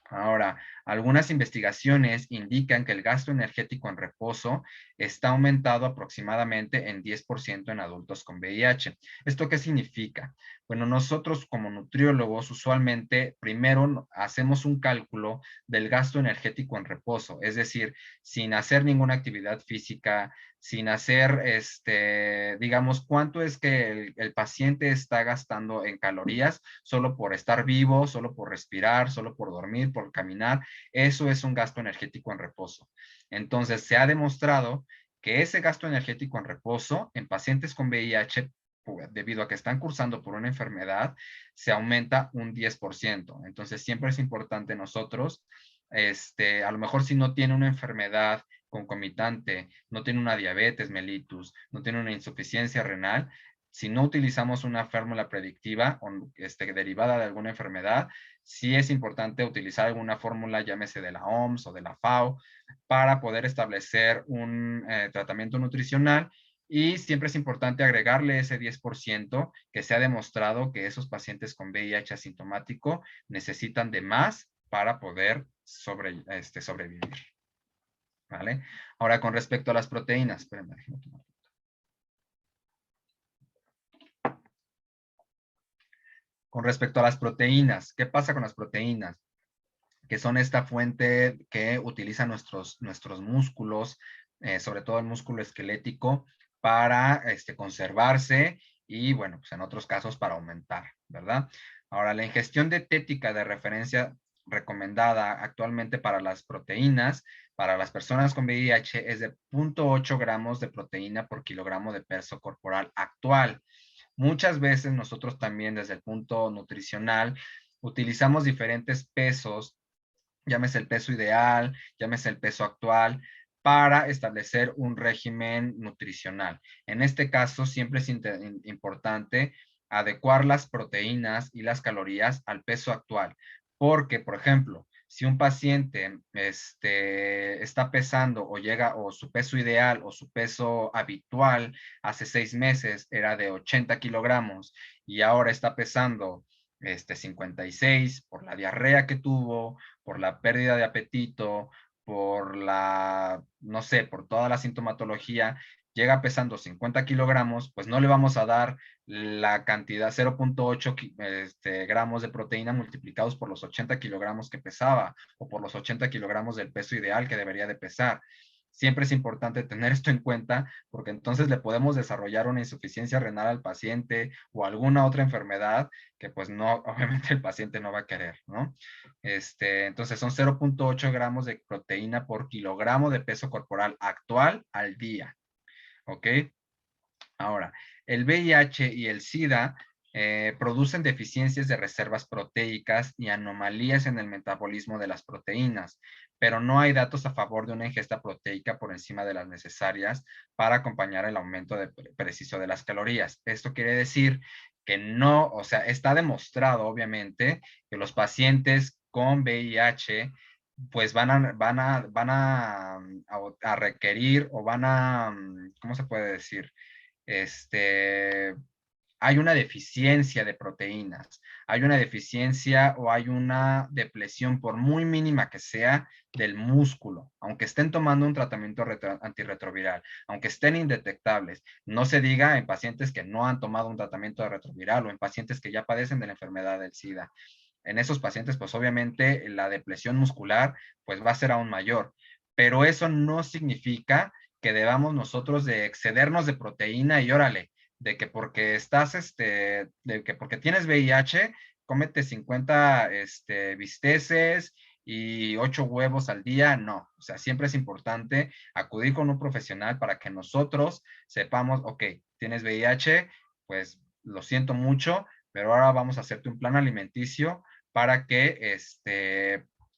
Ahora, algunas investigaciones indican que el gasto energético en reposo está aumentado aproximadamente en 10% en adultos con VIH. ¿Esto qué significa? Bueno, nosotros como nutriólogos usualmente primero hacemos un cálculo del gasto energético en reposo, es decir, sin hacer ninguna actividad física, sin hacer, digamos, cuánto es que el paciente está gastando en calorías solo por estar vivo, solo por respirar, solo por dormir, por caminar. Eso es un gasto energético en reposo. Entonces, se ha demostrado que ese gasto energético en reposo en pacientes con VIH, debido a que están cursando por una enfermedad, se aumenta un 10%. Entonces, siempre es importante nosotros, a lo mejor si no tiene una enfermedad concomitante, no tiene una diabetes mellitus, no tiene una insuficiencia renal, si no utilizamos una fórmula predictiva o derivada de alguna enfermedad, sí es importante utilizar alguna fórmula, llámese de la OMS o de la FAO, para poder establecer un tratamiento nutricional. Y siempre es importante agregarle ese 10% que se ha demostrado que esos pacientes con VIH asintomático necesitan de más para poder sobrevivir. ¿Vale? Ahora, con respecto a las proteínas, espérenme, déjenme tomar. Con respecto a las proteínas, ¿qué pasa con las proteínas? Que son esta fuente que utilizan nuestros músculos, sobre todo el músculo esquelético, para conservarse y, bueno, pues en otros casos para aumentar, ¿verdad? Ahora, la ingestión dietética de referencia recomendada actualmente para las proteínas, para las personas con VIH, es de 0.8 gramos de proteína por kilogramo de peso corporal actual. Muchas veces nosotros también desde el punto nutricional utilizamos diferentes pesos, llámese el peso ideal, llámese el peso actual, para establecer un régimen nutricional. En este caso, siempre es importante adecuar las proteínas y las calorías al peso actual. Porque, por ejemplo, si un paciente está pesando o llega, o su peso ideal o su peso habitual hace 6 meses era de 80 kilogramos y ahora está pesando 56 por la diarrea que tuvo, por la pérdida de apetito, por no sé, por toda la sintomatología, llega pesando 50 kilogramos, pues no le vamos a dar la cantidad 0.8 gramos de proteína multiplicados por los 80 kilogramos que pesaba o por los 80 kilogramos del peso ideal que debería de pesar. Siempre es importante tener esto en cuenta porque entonces le podemos desarrollar una insuficiencia renal al paciente o alguna otra enfermedad que pues no, obviamente el paciente no va a querer, ¿no? Entonces son 0.8 gramos de proteína por kilogramo de peso corporal actual al día, ¿ok? Ahora, el VIH y el SIDA producen deficiencias de reservas proteicas y anomalías en el metabolismo de las proteínas, pero no hay datos a favor de una ingesta proteica por encima de las necesarias para acompañar el aumento preciso de las calorías. Esto quiere decir que no, o sea, está demostrado obviamente que los pacientes con VIH pues van a requerir o ¿cómo se puede decir? Hay una deficiencia de proteínas, hay una deficiencia o hay una depresión, por muy mínima que sea, del músculo, aunque estén tomando un tratamiento antirretroviral, aunque estén indetectables. No se diga en pacientes que no han tomado un tratamiento de retroviral o en pacientes que ya padecen de la enfermedad del SIDA. En esos pacientes, pues obviamente la depresión muscular pues va a ser aún mayor, pero eso no significa que debamos nosotros de excedernos de proteína y órale, de que porque de que porque tienes VIH, cómete 50 bisteces y 8 huevos al día. No, o sea, siempre es importante acudir con un profesional para que nosotros sepamos, ok, tienes VIH, pues lo siento mucho, pero ahora vamos a hacerte un plan alimenticio para que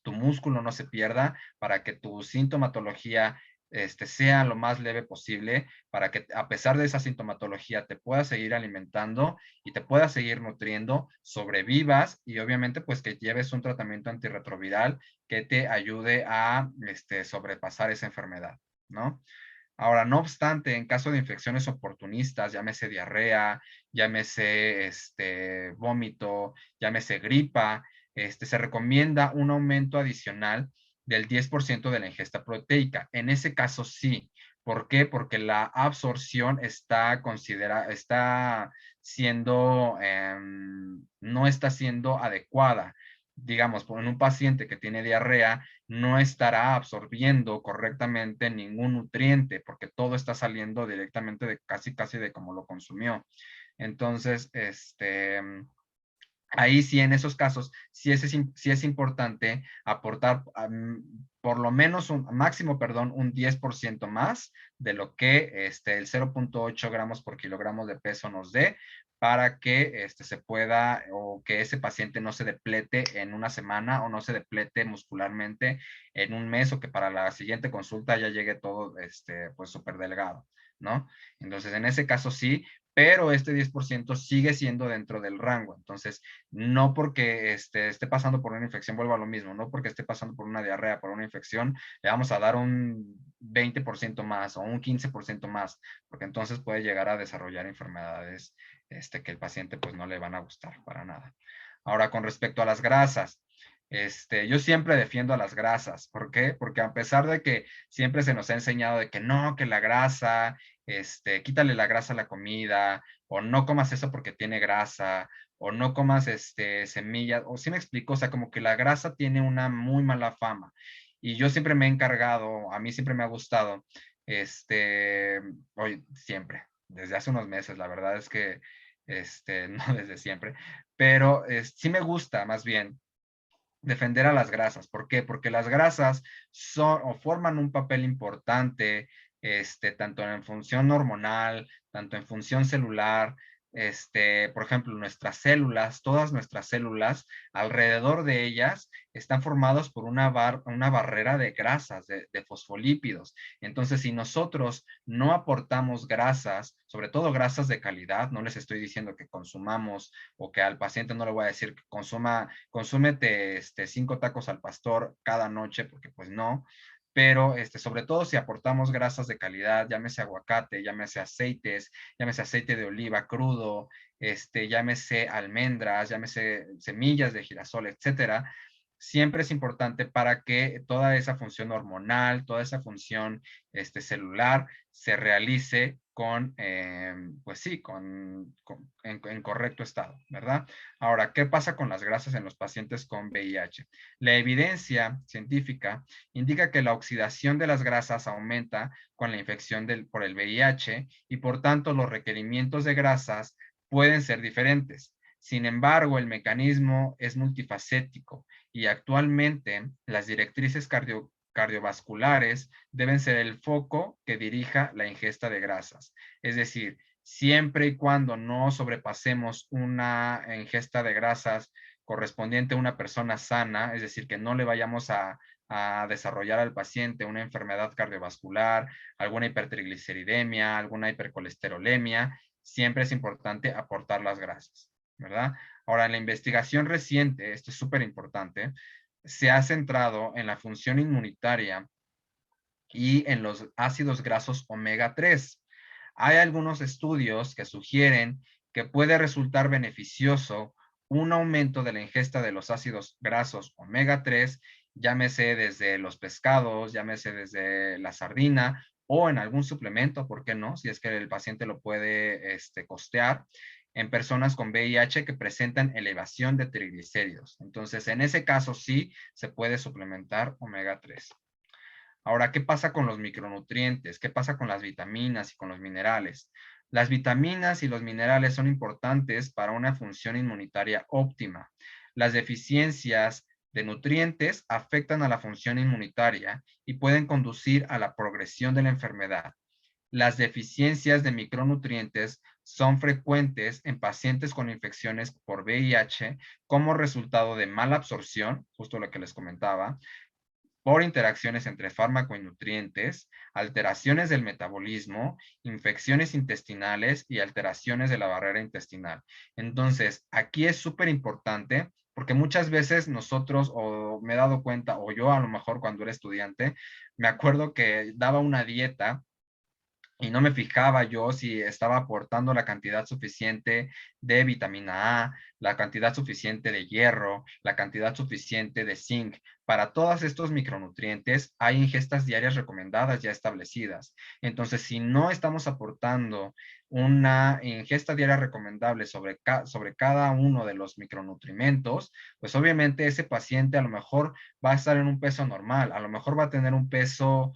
tu músculo no se pierda, para que tu sintomatología sea lo más leve posible, para que a pesar de esa sintomatología te puedas seguir alimentando y te puedas seguir nutriendo, sobrevivas y obviamente pues que lleves un tratamiento antirretroviral que te ayude a sobrepasar esa enfermedad, ¿no? Ahora, no obstante, en caso de infecciones oportunistas, llámese diarrea, llámese vómito, llámese gripa, se recomienda un aumento adicional del 10% de la ingesta proteica. En ese caso sí. ¿Por qué? Porque la absorción está siendo, no está siendo adecuada. Digamos, en un paciente que tiene diarrea, no estará absorbiendo correctamente ningún nutriente porque todo está saliendo directamente de casi de cómo lo consumió. Entonces, ahí sí, en esos casos, sí es importante aportar por lo menos un 10% más de lo que el 0.8 gramos por kilogramo de peso nos dé para que se pueda o que ese paciente no se deplete en una semana o no se deplete muscularmente en un mes o que para la siguiente consulta ya llegue todo pues súper delgado, ¿no? Entonces, en ese caso sí, pero este 10% sigue siendo dentro del rango. Entonces, no porque esté pasando por una infección, vuelvo a lo mismo, no porque esté pasando por una diarrea, por una infección, le vamos a dar un 20% más o un 15% más, porque entonces puede llegar a desarrollar enfermedades que el paciente pues no le van a gustar para nada. Ahora, con respecto a las grasas, yo siempre defiendo a las grasas. ¿Por qué? Porque a pesar de que siempre se nos ha enseñado de que no, que la grasa, quítale la grasa a la comida, o no comas eso porque tiene grasa, o no comas semillas, o sí me explico, o sea, como que la grasa tiene una muy mala fama. Y yo siempre me he encargado, a mí siempre me ha gustado, hoy siempre, desde hace unos meses, la verdad es que, no desde siempre, pero sí me gusta más bien defender a las grasas. ¿Por qué? Porque las grasas son o forman un papel importante, tanto en función hormonal, tanto en función celular. Por ejemplo, nuestras células, todas nuestras células, alrededor de ellas están formados por una barrera de grasas, de fosfolípidos. Entonces, si nosotros no aportamos grasas, sobre todo grasas de calidad, no les estoy diciendo que consumamos o que al paciente no le voy a decir que consúmete 5 tacos al pastor cada noche, porque pues no, pero sobre todo si aportamos grasas de calidad, llámese aguacate, llámese aceites, llámese aceite de oliva crudo, llámese almendras, llámese semillas de girasol, etcétera, siempre es importante para que toda esa función hormonal, toda esa función celular se realice pues sí, en correcto estado, ¿verdad? Ahora, ¿qué pasa con las grasas en los pacientes con VIH? La evidencia científica indica que la oxidación de las grasas aumenta con la infección por el VIH y por tanto los requerimientos de grasas pueden ser diferentes. Sin embargo, el mecanismo es multifacético y actualmente las directrices cardiovasculares deben ser el foco que dirija la ingesta de grasas. Es decir, siempre y cuando no sobrepasemos una ingesta de grasas correspondiente a una persona sana, es decir, que no le vayamos a desarrollar al paciente una enfermedad cardiovascular, alguna hipertrigliceridemia, alguna hipercolesterolemia, siempre es importante aportar las grasas, ¿verdad? Ahora, en la investigación reciente, esto es súper importante, se ha centrado en la función inmunitaria y en los ácidos grasos omega 3. Hay algunos estudios que sugieren que puede resultar beneficioso un aumento de la ingesta de los ácidos grasos omega 3, llámese desde los pescados, llámese desde la sardina o en algún suplemento, ¿por qué no? Si es que el paciente lo puede costear en personas con VIH que presentan elevación de triglicéridos. Entonces, en ese caso sí se puede suplementar omega 3. Ahora, ¿qué pasa con los micronutrientes? ¿Qué pasa con las vitaminas y con los minerales? Las vitaminas y los minerales son importantes para una función inmunitaria óptima. Las deficiencias de nutrientes afectan a la función inmunitaria y pueden conducir a la progresión de la enfermedad. Las deficiencias de micronutrientes son frecuentes en pacientes con infecciones por VIH como resultado de mala absorción, justo lo que les comentaba, por interacciones entre fármaco y nutrientes, alteraciones del metabolismo, infecciones intestinales y alteraciones de la barrera intestinal. Entonces, aquí es súper importante porque muchas veces nosotros, o me he dado cuenta, o yo a lo mejor cuando era estudiante, me acuerdo que daba una dieta y no me fijaba yo si estaba aportando la cantidad suficiente de vitamina A, la cantidad suficiente de hierro, la cantidad suficiente de zinc. Para todos estos micronutrientes hay ingestas diarias recomendadas ya establecidas. Entonces, si no estamos aportando una ingesta diaria recomendable sobre cada uno de los micronutrientes, pues obviamente ese paciente a lo mejor va a estar en un peso normal, a lo mejor va a tener un peso,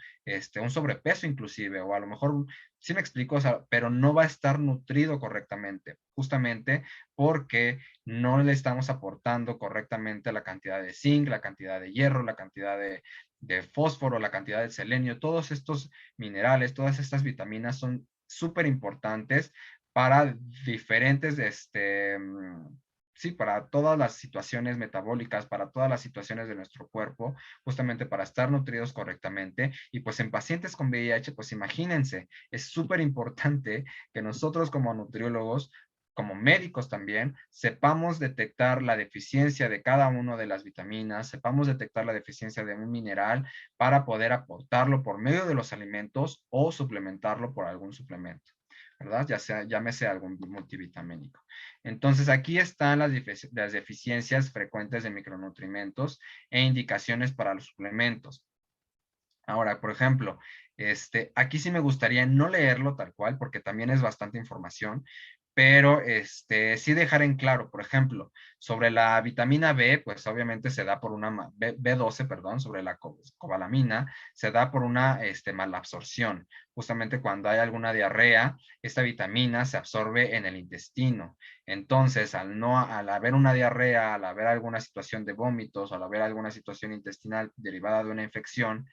un sobrepeso inclusive, o a lo mejor sí me explico, o sea, pero no va a estar nutrido correctamente, justamente porque no le estamos aportando correctamente la cantidad de zinc, la cantidad de hierro, la cantidad de fósforo, la cantidad de selenio, todos estos minerales, todas estas vitaminas son súper importantes para diferentes sí, para todas las situaciones metabólicas, para todas las situaciones de nuestro cuerpo, justamente para estar nutridos correctamente. Y pues en pacientes con VIH, pues imagínense, es súper importante que nosotros como nutriólogos, como médicos también, sepamos detectar la deficiencia de cada una de las vitaminas, sepamos detectar la deficiencia de un mineral para poder aportarlo por medio de los alimentos o suplementarlo por algún suplemento, ¿verdad? Ya sea, llámese algún multivitamínico. Entonces, aquí están las deficiencias frecuentes de micronutrientes e indicaciones para los suplementos. Ahora, por ejemplo, aquí sí me gustaría no leerlo tal cual, porque también es bastante información, pero sí dejar en claro, por ejemplo, sobre la vitamina B, pues obviamente se da por una, B12, perdón, sobre la cobalamina, se da por una malabsorción. Justamente cuando hay alguna diarrea, esta vitamina se absorbe en el intestino. Entonces, al haber una diarrea, al haber alguna situación de vómitos, al haber alguna situación intestinal derivada de una infección,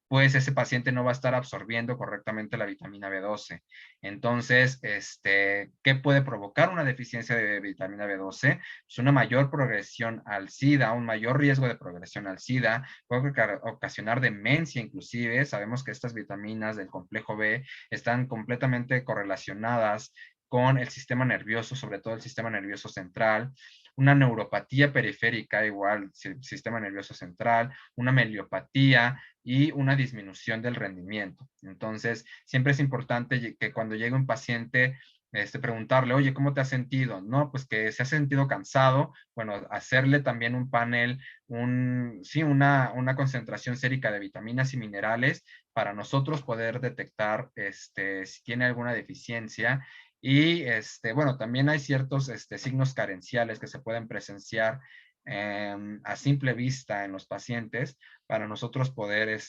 pues ese paciente no va a estar absorbiendo correctamente la vitamina B12. Entonces, ¿qué puede provocar una deficiencia de vitamina B12? Pues una mayor progresión al SIDA, un mayor riesgo de progresión al SIDA, puede ocasionar demencia inclusive. Sabemos que estas vitaminas del complejo B están completamente correlacionadas con el sistema nervioso, sobre todo el sistema nervioso central, una neuropatía periférica, igual sistema nervioso central, una meliopatía, y una disminución del rendimiento. Entonces, siempre es importante que cuando llegue un paciente, preguntarle, oye, ¿cómo te has sentido? No, pues que se ha sentido cansado, bueno, hacerle también un panel, sí, una concentración sérica de vitaminas y minerales para nosotros poder detectar si tiene alguna deficiencia. Y bueno, también hay ciertos signos carenciales que se pueden presenciar a simple vista en los pacientes para nosotros poder,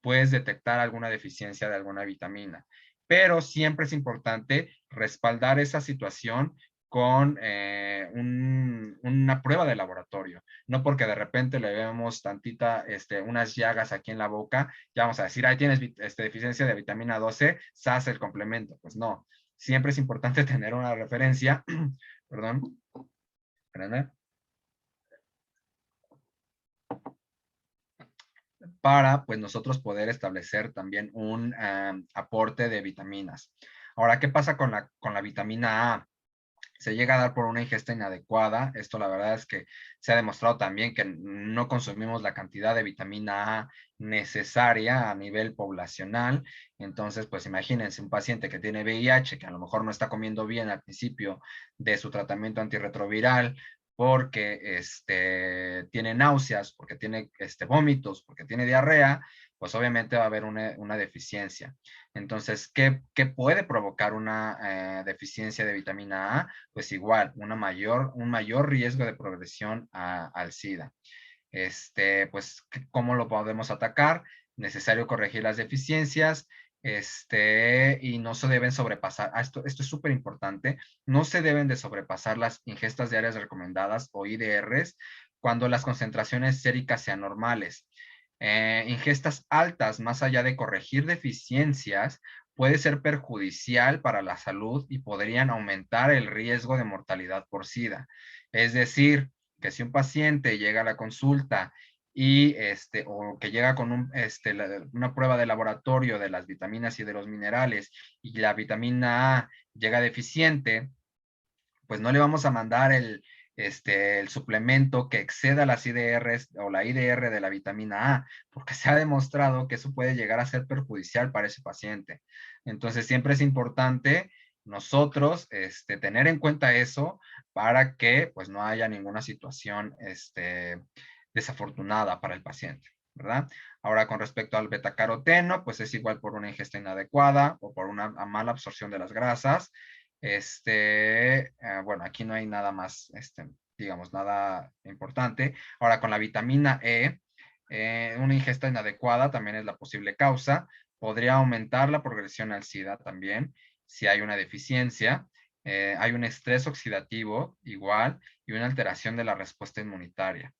pues, detectar alguna deficiencia de alguna vitamina. Pero siempre es importante respaldar esa situación con una prueba de laboratorio. No porque de repente le vemos unas llagas aquí en la boca, ya vamos a decir, ahí tienes deficiencia de vitamina 12, sas el complemento. Pues no, siempre es importante tener una referencia, perdón, espérenme, para pues nosotros poder establecer también un aporte de vitaminas. Ahora, ¿qué pasa con la vitamina A? Se llega a dar por una ingesta inadecuada. Esto la verdad es que se ha demostrado también que no consumimos la cantidad de vitamina A necesaria a nivel poblacional. Entonces, pues imagínense un paciente que tiene VIH, que a lo mejor no está comiendo bien al principio de su tratamiento antirretroviral, porque tiene náuseas, porque tiene vómitos, porque tiene diarrea, pues obviamente va a haber una deficiencia. Entonces, ¿qué puede provocar una deficiencia de vitamina A? Pues igual, un mayor riesgo de progresión al SIDA. Pues, ¿cómo lo podemos atacar? Necesario corregir las deficiencias, y no se deben sobrepasar, esto es súper importante, no se deben de sobrepasar las ingestas diarias recomendadas o IDRs cuando las concentraciones séricas sean normales. Ingestas altas, más allá de corregir deficiencias, puede ser perjudicial para la salud y podrían aumentar el riesgo de mortalidad por SIDA. Es decir, que si un paciente llega a la consulta y o que llega con una prueba de laboratorio de las vitaminas y de los minerales y la vitamina A llega deficiente, pues no le vamos a mandar el suplemento que exceda las IDRs o la IDR de la vitamina A, porque se ha demostrado que eso puede llegar a ser perjudicial para ese paciente. Entonces, siempre es importante nosotros tener en cuenta eso para que pues no haya ninguna situación desafortunada para el paciente, ¿verdad? Ahora, con respecto al betacaroteno, pues es igual por una ingesta inadecuada o por una mala absorción de las grasas. Bueno, aquí no hay nada más, digamos, nada importante. Ahora, con la vitamina E, una ingesta inadecuada también es la posible causa. Podría aumentar la progresión al SIDA también, si hay una deficiencia. Hay un estrés oxidativo igual y una alteración de la respuesta inmunitaria.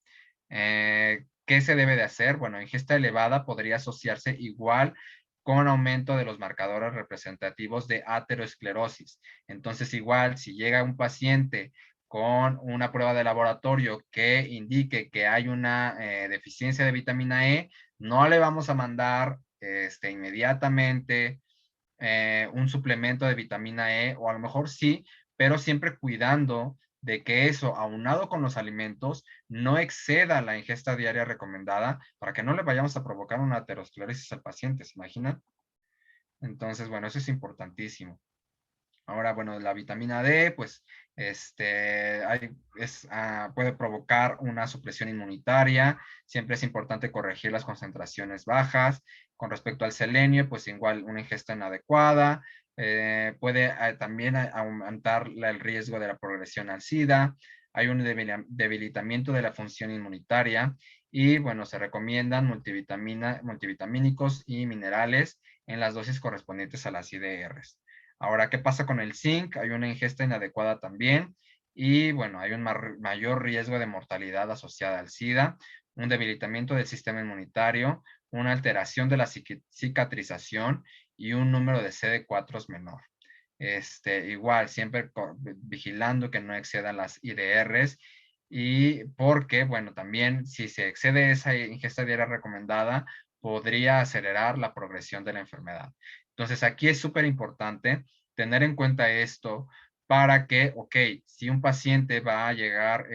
¿Qué se debe de hacer? Bueno, ingesta elevada podría asociarse igual con aumento de los marcadores representativos de ateroesclerosis. Entonces, igual, si llega un paciente con una prueba de laboratorio que indique que hay una deficiencia de vitamina E, no le vamos a mandar inmediatamente un suplemento de vitamina E, o a lo mejor sí, pero siempre cuidando de que eso, aunado con los alimentos, no exceda la ingesta diaria recomendada para que no le vayamos a provocar una aterosclerosis al paciente, ¿se imaginan? Entonces, bueno, eso es importantísimo. Ahora, bueno, la vitamina D, pues, puede provocar una supresión inmunitaria. Siempre es importante corregir las concentraciones bajas. Con respecto al selenio, pues igual una ingesta inadecuada. Puede también aumentar el riesgo de la progresión al SIDA. Hay un debilitamiento de la función inmunitaria. Y bueno, se recomiendan multivitamínicos y minerales en las dosis correspondientes a las IDRs. Ahora, ¿qué pasa con el zinc? Hay una ingesta inadecuada también y bueno, hay un mayor riesgo de mortalidad asociada al SIDA, un debilitamiento del sistema inmunitario, una alteración de la cicatrización y un número de CD4 menor. Igual, siempre vigilando que no excedan las IDRs y porque, bueno, también si se excede esa ingesta diaria recomendada, podría acelerar la progresión de la enfermedad. Entonces, aquí es súper importante tener en cuenta esto para que, ok, si un paciente va a llegar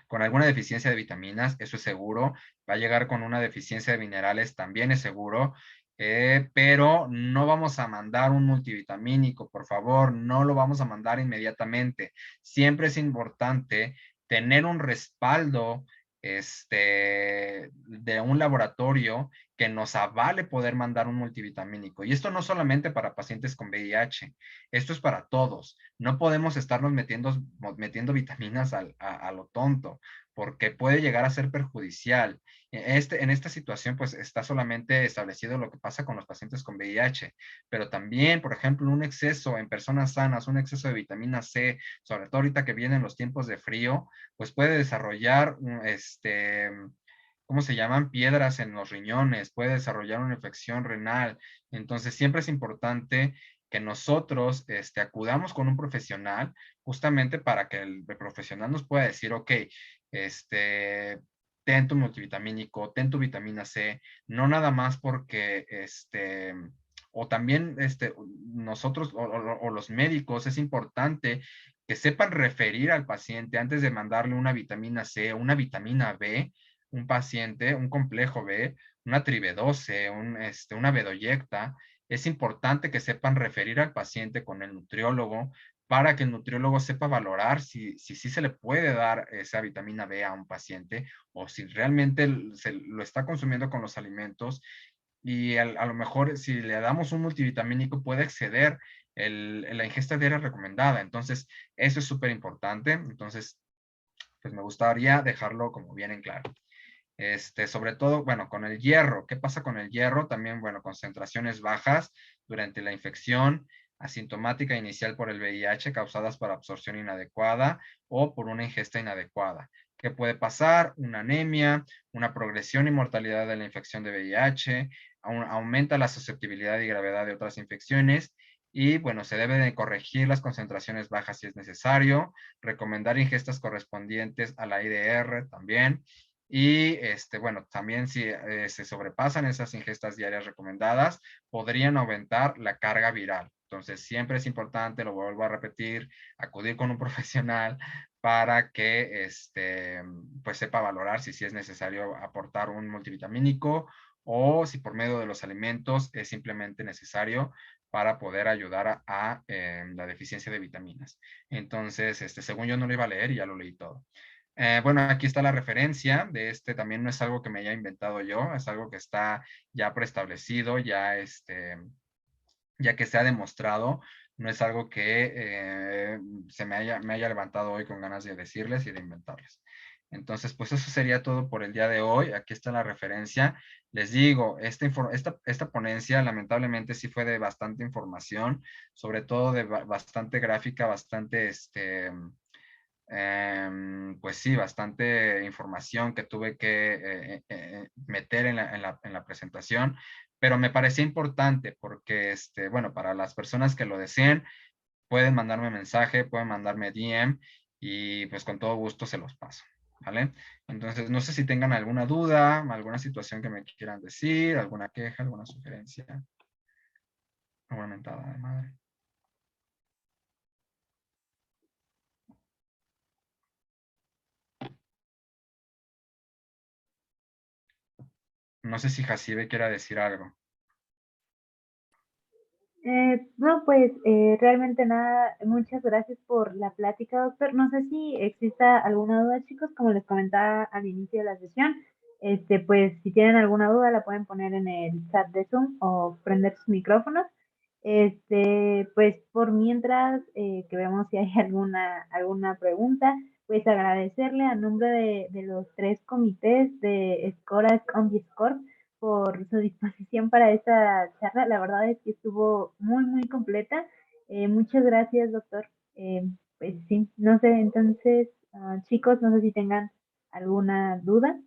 con alguna deficiencia de vitaminas, eso es seguro, va a llegar con una deficiencia de minerales, también es seguro, pero no vamos a mandar un multivitamínico, por favor, no lo vamos a mandar inmediatamente. Siempre es importante tener un respaldo de un laboratorio que nos avale poder mandar un multivitamínico. Y esto no solamente para pacientes con VIH, esto es para todos. No podemos estarnos metiendo vitaminas a lo tonto, porque puede llegar a ser perjudicial. En esta situación, pues está solamente establecido lo que pasa con los pacientes con VIH, pero también, por ejemplo, un exceso en personas sanas, un exceso de vitamina C, sobre todo ahorita que vienen los tiempos de frío, pues puede desarrollar ¿cómo se llaman? Piedras en los riñones, puede desarrollar una infección renal. Entonces, siempre es importante que nosotros acudamos con un profesional justamente para que el profesional nos pueda decir, ok, ten tu multivitamínico, ten tu vitamina C, no nada más porque o también nosotros o los médicos es importante que sepan referir al paciente antes de mandarle una vitamina C o una vitamina B, un paciente, un complejo B, una tribedose, una bedoyecta. Es importante que sepan referir al paciente con el nutriólogo para que el nutriólogo sepa valorar si se le puede dar esa vitamina B a un paciente o si realmente se lo está consumiendo con los alimentos y a lo mejor si le damos un multivitamínico puede exceder la ingesta diaria recomendada. Entonces, eso es súper importante. Entonces, pues me gustaría dejarlo como bien en claro. Sobre todo, bueno, con el hierro. ¿Qué pasa con el hierro? También, bueno, concentraciones bajas durante la infección asintomática inicial por el VIH causadas por absorción inadecuada o por una ingesta inadecuada. ¿Qué puede pasar? Una anemia, una progresión y mortalidad de la infección de VIH, aumenta la susceptibilidad y gravedad de otras infecciones y bueno, se debe de corregir las concentraciones bajas si es necesario, recomendar ingestas correspondientes a la IDR también. Y bueno, también si se sobrepasan esas ingestas diarias recomendadas, podrían aumentar la carga viral. Entonces, siempre es importante, lo vuelvo a repetir, acudir con un profesional para que pues sepa valorar si es necesario aportar un multivitamínico o si por medio de los alimentos es simplemente necesario para poder ayudar a la deficiencia de vitaminas. Entonces, según yo no lo iba a leer y ya lo leí todo. Bueno, aquí está la referencia de también no es algo que me haya inventado yo, es algo que está ya preestablecido, ya que se ha demostrado, no es algo que me haya levantado hoy con ganas de decirles y de inventarles. Entonces, pues eso sería todo por el día de hoy. Aquí está la referencia. Les digo, esta ponencia lamentablemente sí fue de bastante información, sobre todo de bastante gráfica, bastante pues sí, bastante información que tuve que meter en la presentación, pero me parecía importante porque, bueno, para las personas que lo deseen, pueden mandarme mensaje, pueden mandarme DM y pues con todo gusto se los paso, ¿vale? Entonces, no sé si tengan alguna duda, alguna situación que me quieran decir, alguna queja, alguna sugerencia, alguna mentada de madre. No sé si Jacibe quiera decir algo. No, pues realmente nada, muchas gracias por la plática, doctor. No sé si exista alguna duda, chicos, como les comentaba al inicio de la sesión, pues si tienen alguna duda la pueden poner en el chat de Zoom o prender sus micrófonos. Pues por mientras que vemos si hay alguna pregunta, pues agradecerle a nombre de los tres comités de Scora Combi Score por su disposición para esta charla. La verdad es que estuvo muy completa. Muchas gracias, doctor. Pues sí, no sé, entonces, chicos, no sé si tengan alguna duda.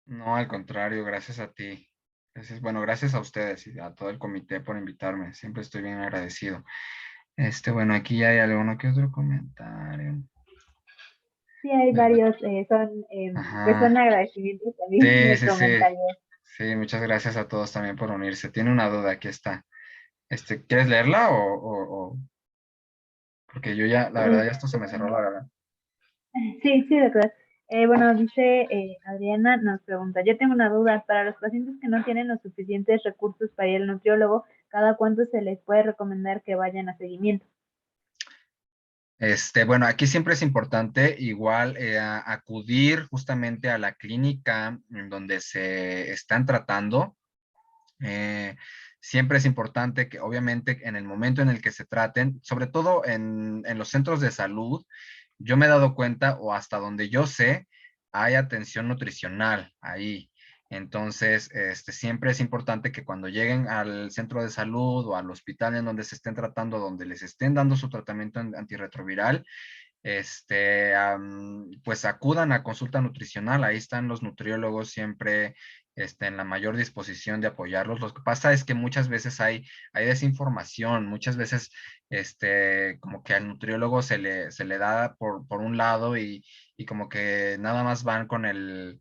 No, al contrario, gracias a ti. Gracias, bueno, gracias a ustedes y a todo el comité por invitarme. Siempre estoy bien agradecido. Bueno, aquí ya hay alguno que otro comentario. Sí, hay Bueno, varios, pues son ajá. agradecimientos también Sí, de sí, sí. comentarios. Sí, muchas gracias a todos también por unirse. Tiene una duda, aquí está. ¿Quieres leerla porque yo ya, la verdad, ya esto se me cerró la garganta. Sí, doctor. Bueno, dice Adriana, nos pregunta, yo tengo una duda, para los pacientes que no tienen los suficientes recursos para ir al nutriólogo, ¿cada cuánto se les puede recomendar que vayan a seguimiento? Bueno, aquí siempre es importante igual acudir justamente a la clínica en donde se están tratando. Eh, Siempre es importante que obviamente en el momento en el que se traten, sobre todo en los centros de salud, yo me he dado cuenta, o hasta donde yo sé, hay atención nutricional ahí. Entonces, siempre es importante que cuando lleguen al centro de salud o al hospital en donde se estén tratando, donde les estén dando su tratamiento antirretroviral, pues acudan a consulta nutricional. Ahí están los nutriólogos siempre en la mayor disposición de apoyarlos. Lo que pasa es que muchas veces hay desinformación, muchas veces como que al nutriólogo se le da por un lado y como que nada más van con el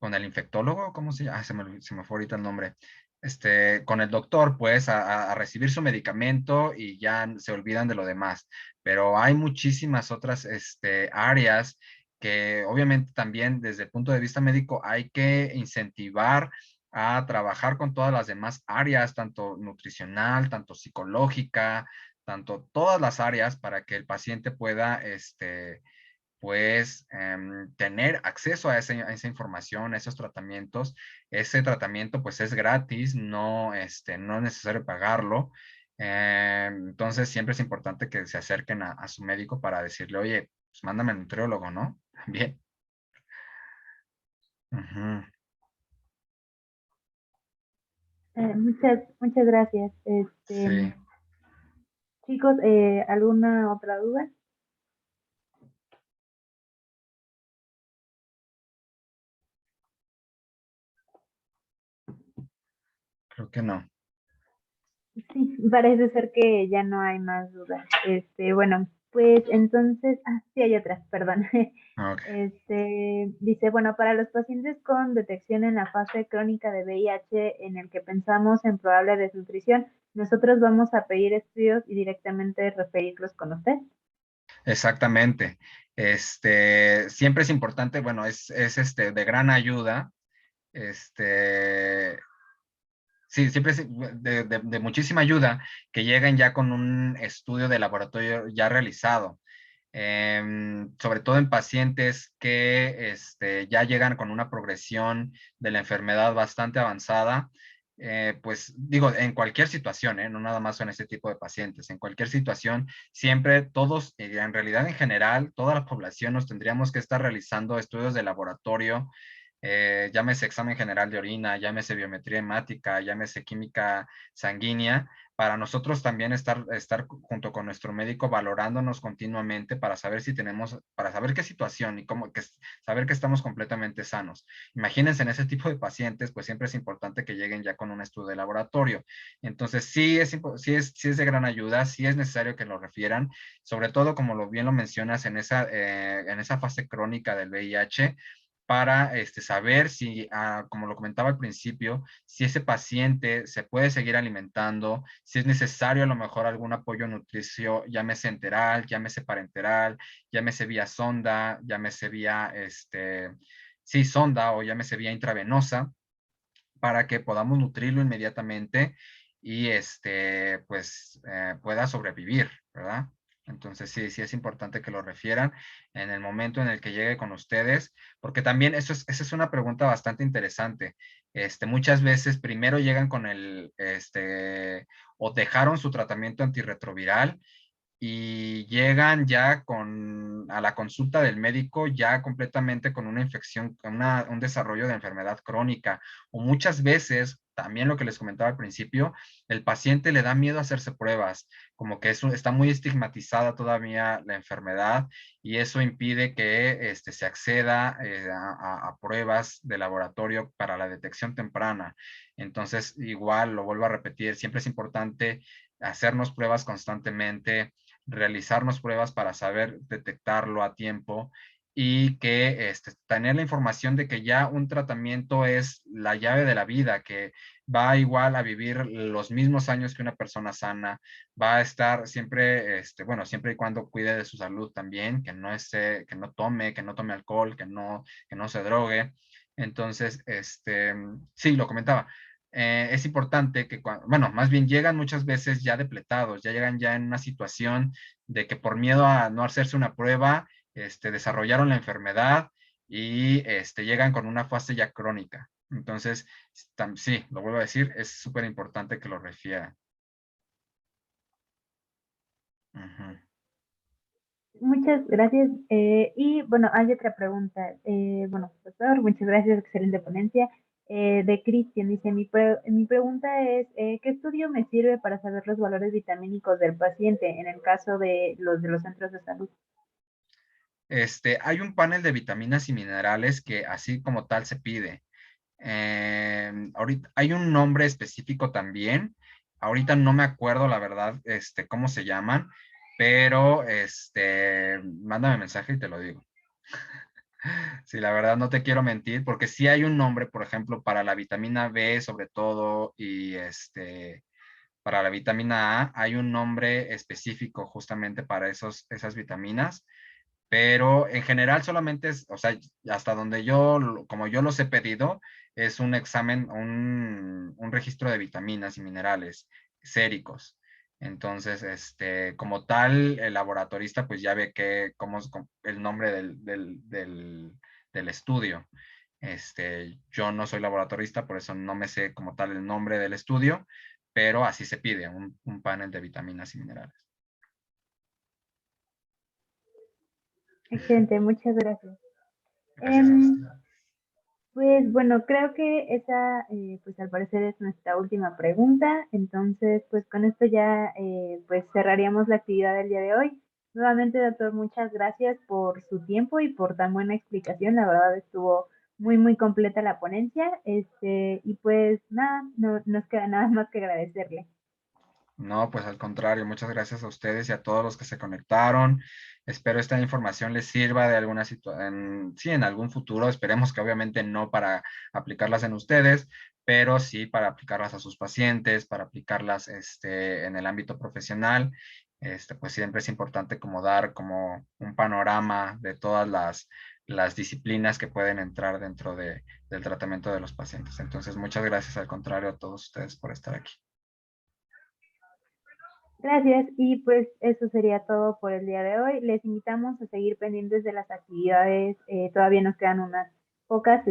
infectólogo, ¿cómo se llama? Se me fue ahorita el nombre. Con el doctor, pues, a recibir su medicamento y ya se olvidan de lo demás. Pero hay muchísimas otras áreas que obviamente también desde el punto de vista médico hay que incentivar a trabajar con todas las demás áreas, tanto nutricional, tanto psicológica, tanto todas las áreas para que el paciente pueda, pues tener acceso a esa información, a esos tratamientos. Ese tratamiento pues es gratis, no es necesario pagarlo. Entonces siempre es importante que se acerquen a su médico para decirle, oye, pues mándame al nutriólogo, ¿no? Bien. Ujú. Muchas gracias. Sí, Chicos, ¿alguna otra duda? creo que no. Sí, parece ser que ya no hay más dudas. Bueno, pues entonces, sí hay otras, perdón. Ok. Dice, bueno, para los pacientes con detección en la fase crónica de VIH en el que pensamos en probable desnutrición, nosotros vamos a pedir estudios y directamente referirlos con usted. Exactamente. Siempre es importante, bueno, es de gran ayuda. Este, Sí, siempre es de muchísima ayuda que lleguen ya con un estudio de laboratorio ya realizado. Sobre todo en pacientes que ya llegan con una progresión de la enfermedad bastante avanzada. Pues digo, en cualquier situación, no nada más en este tipo de pacientes, en cualquier situación, siempre todos, en realidad en general, toda la población nos tendríamos que estar realizando estudios de laboratorio llámese examen general de orina, llámese biometría hemática, llámese química sanguínea, para nosotros también estar junto con nuestro médico valorándonos continuamente para saber si tenemos, para saber qué situación y cómo, saber que estamos completamente sanos. Imagínense en ese tipo de pacientes, pues siempre es importante que lleguen ya con un estudio de laboratorio. Entonces, sí es de gran ayuda, sí es necesario que lo refieran, sobre todo como bien lo mencionas en esa fase crónica del VIH, para saber si, como lo comentaba al principio, si ese paciente se puede seguir alimentando, si es necesario a lo mejor algún apoyo nutricio, llámese enteral, llámese parenteral, llámese vía sonda, llámese vía, sí, sonda o llámese vía intravenosa, para que podamos nutrirlo inmediatamente y pues pueda sobrevivir, ¿verdad? Entonces sí es importante que lo refieran en el momento en el que llegue con ustedes, porque también esa es una pregunta bastante interesante. Muchas veces primero llegan con o dejaron su tratamiento antirretroviral y llegan ya a la consulta del médico ya completamente con una infección, un desarrollo de enfermedad crónica. O muchas veces, también lo que les comentaba al principio, el paciente le da miedo a hacerse pruebas, como que está muy estigmatizada todavía la enfermedad y eso impide que se acceda a pruebas de laboratorio para la detección temprana. Entonces, igual, lo vuelvo a repetir, siempre es importante hacernos pruebas constantemente, realizarnos pruebas para saber detectarlo a tiempo y que tener la información de que ya un tratamiento es la llave de la vida, que va igual a vivir los mismos años que una persona sana, va a estar siempre, bueno, siempre y cuando cuide de su salud también, que no tome alcohol, que no se drogue. Entonces, sí, lo comentaba, es importante que, bueno, más bien llegan muchas veces ya depletados, ya llegan ya en una situación de que por miedo a no hacerse una prueba, desarrollaron la enfermedad y llegan con una fase ya crónica. Entonces, sí, lo vuelvo a decir, es súper importante que lo refieran. Ujú. Muchas gracias. Y bueno, hay otra pregunta. Bueno, doctor, muchas gracias, excelente ponencia. De Cristian, dice, mi pregunta es, ¿qué estudio me sirve para saber los valores vitamínicos del paciente en el caso de los centros de salud? Hay un panel de vitaminas y minerales que así como tal se pide. Ahorita hay un nombre específico también. Ahorita no me acuerdo la verdad, cómo se llaman, pero mándame mensaje y te lo digo. Sí, la verdad no te quiero mentir, porque sí hay un nombre, por ejemplo, para la vitamina B sobre todo y para la vitamina A hay un nombre específico justamente para esas vitaminas, pero en general solamente es, o sea, hasta donde como yo los he pedido, es un examen, un registro de vitaminas y minerales séricos. Entonces, como tal, el laboratorista pues ya ve cómo es el nombre del estudio. Yo no soy laboratorista, por eso no me sé como tal el nombre del estudio, pero así se pide, un panel de vitaminas y minerales. Excelente, muchas gracias. Gracias a usted. Pues bueno, creo que esa, pues al parecer es nuestra última pregunta. Entonces, pues con esto ya, pues cerraríamos la actividad del día de hoy. Nuevamente, doctor, muchas gracias por su tiempo y por tan buena explicación. La verdad estuvo muy completa la ponencia. Y pues nada, no nos queda nada más que agradecerle. No, pues al contrario, muchas gracias a ustedes y a todos los que se conectaron. Espero esta información les sirva de alguna situación, sí, en algún futuro. Esperemos que obviamente no para aplicarlas en ustedes, pero sí para aplicarlas a sus pacientes, para aplicarlas en el ámbito profesional. Pues siempre es importante como dar como un panorama de todas las disciplinas que pueden entrar dentro del tratamiento de los pacientes. Entonces, muchas gracias al contrario a todos ustedes por estar aquí. Gracias y pues eso sería todo por el día de hoy. Les invitamos a seguir pendientes de las actividades. Todavía nos quedan unas pocas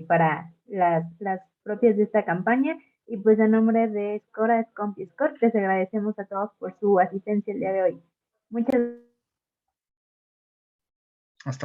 para las propias de esta campaña. Y pues a nombre de Scora, Scomp y Scott, les agradecemos a todos por su asistencia el día de hoy. Muchas Hasta luego.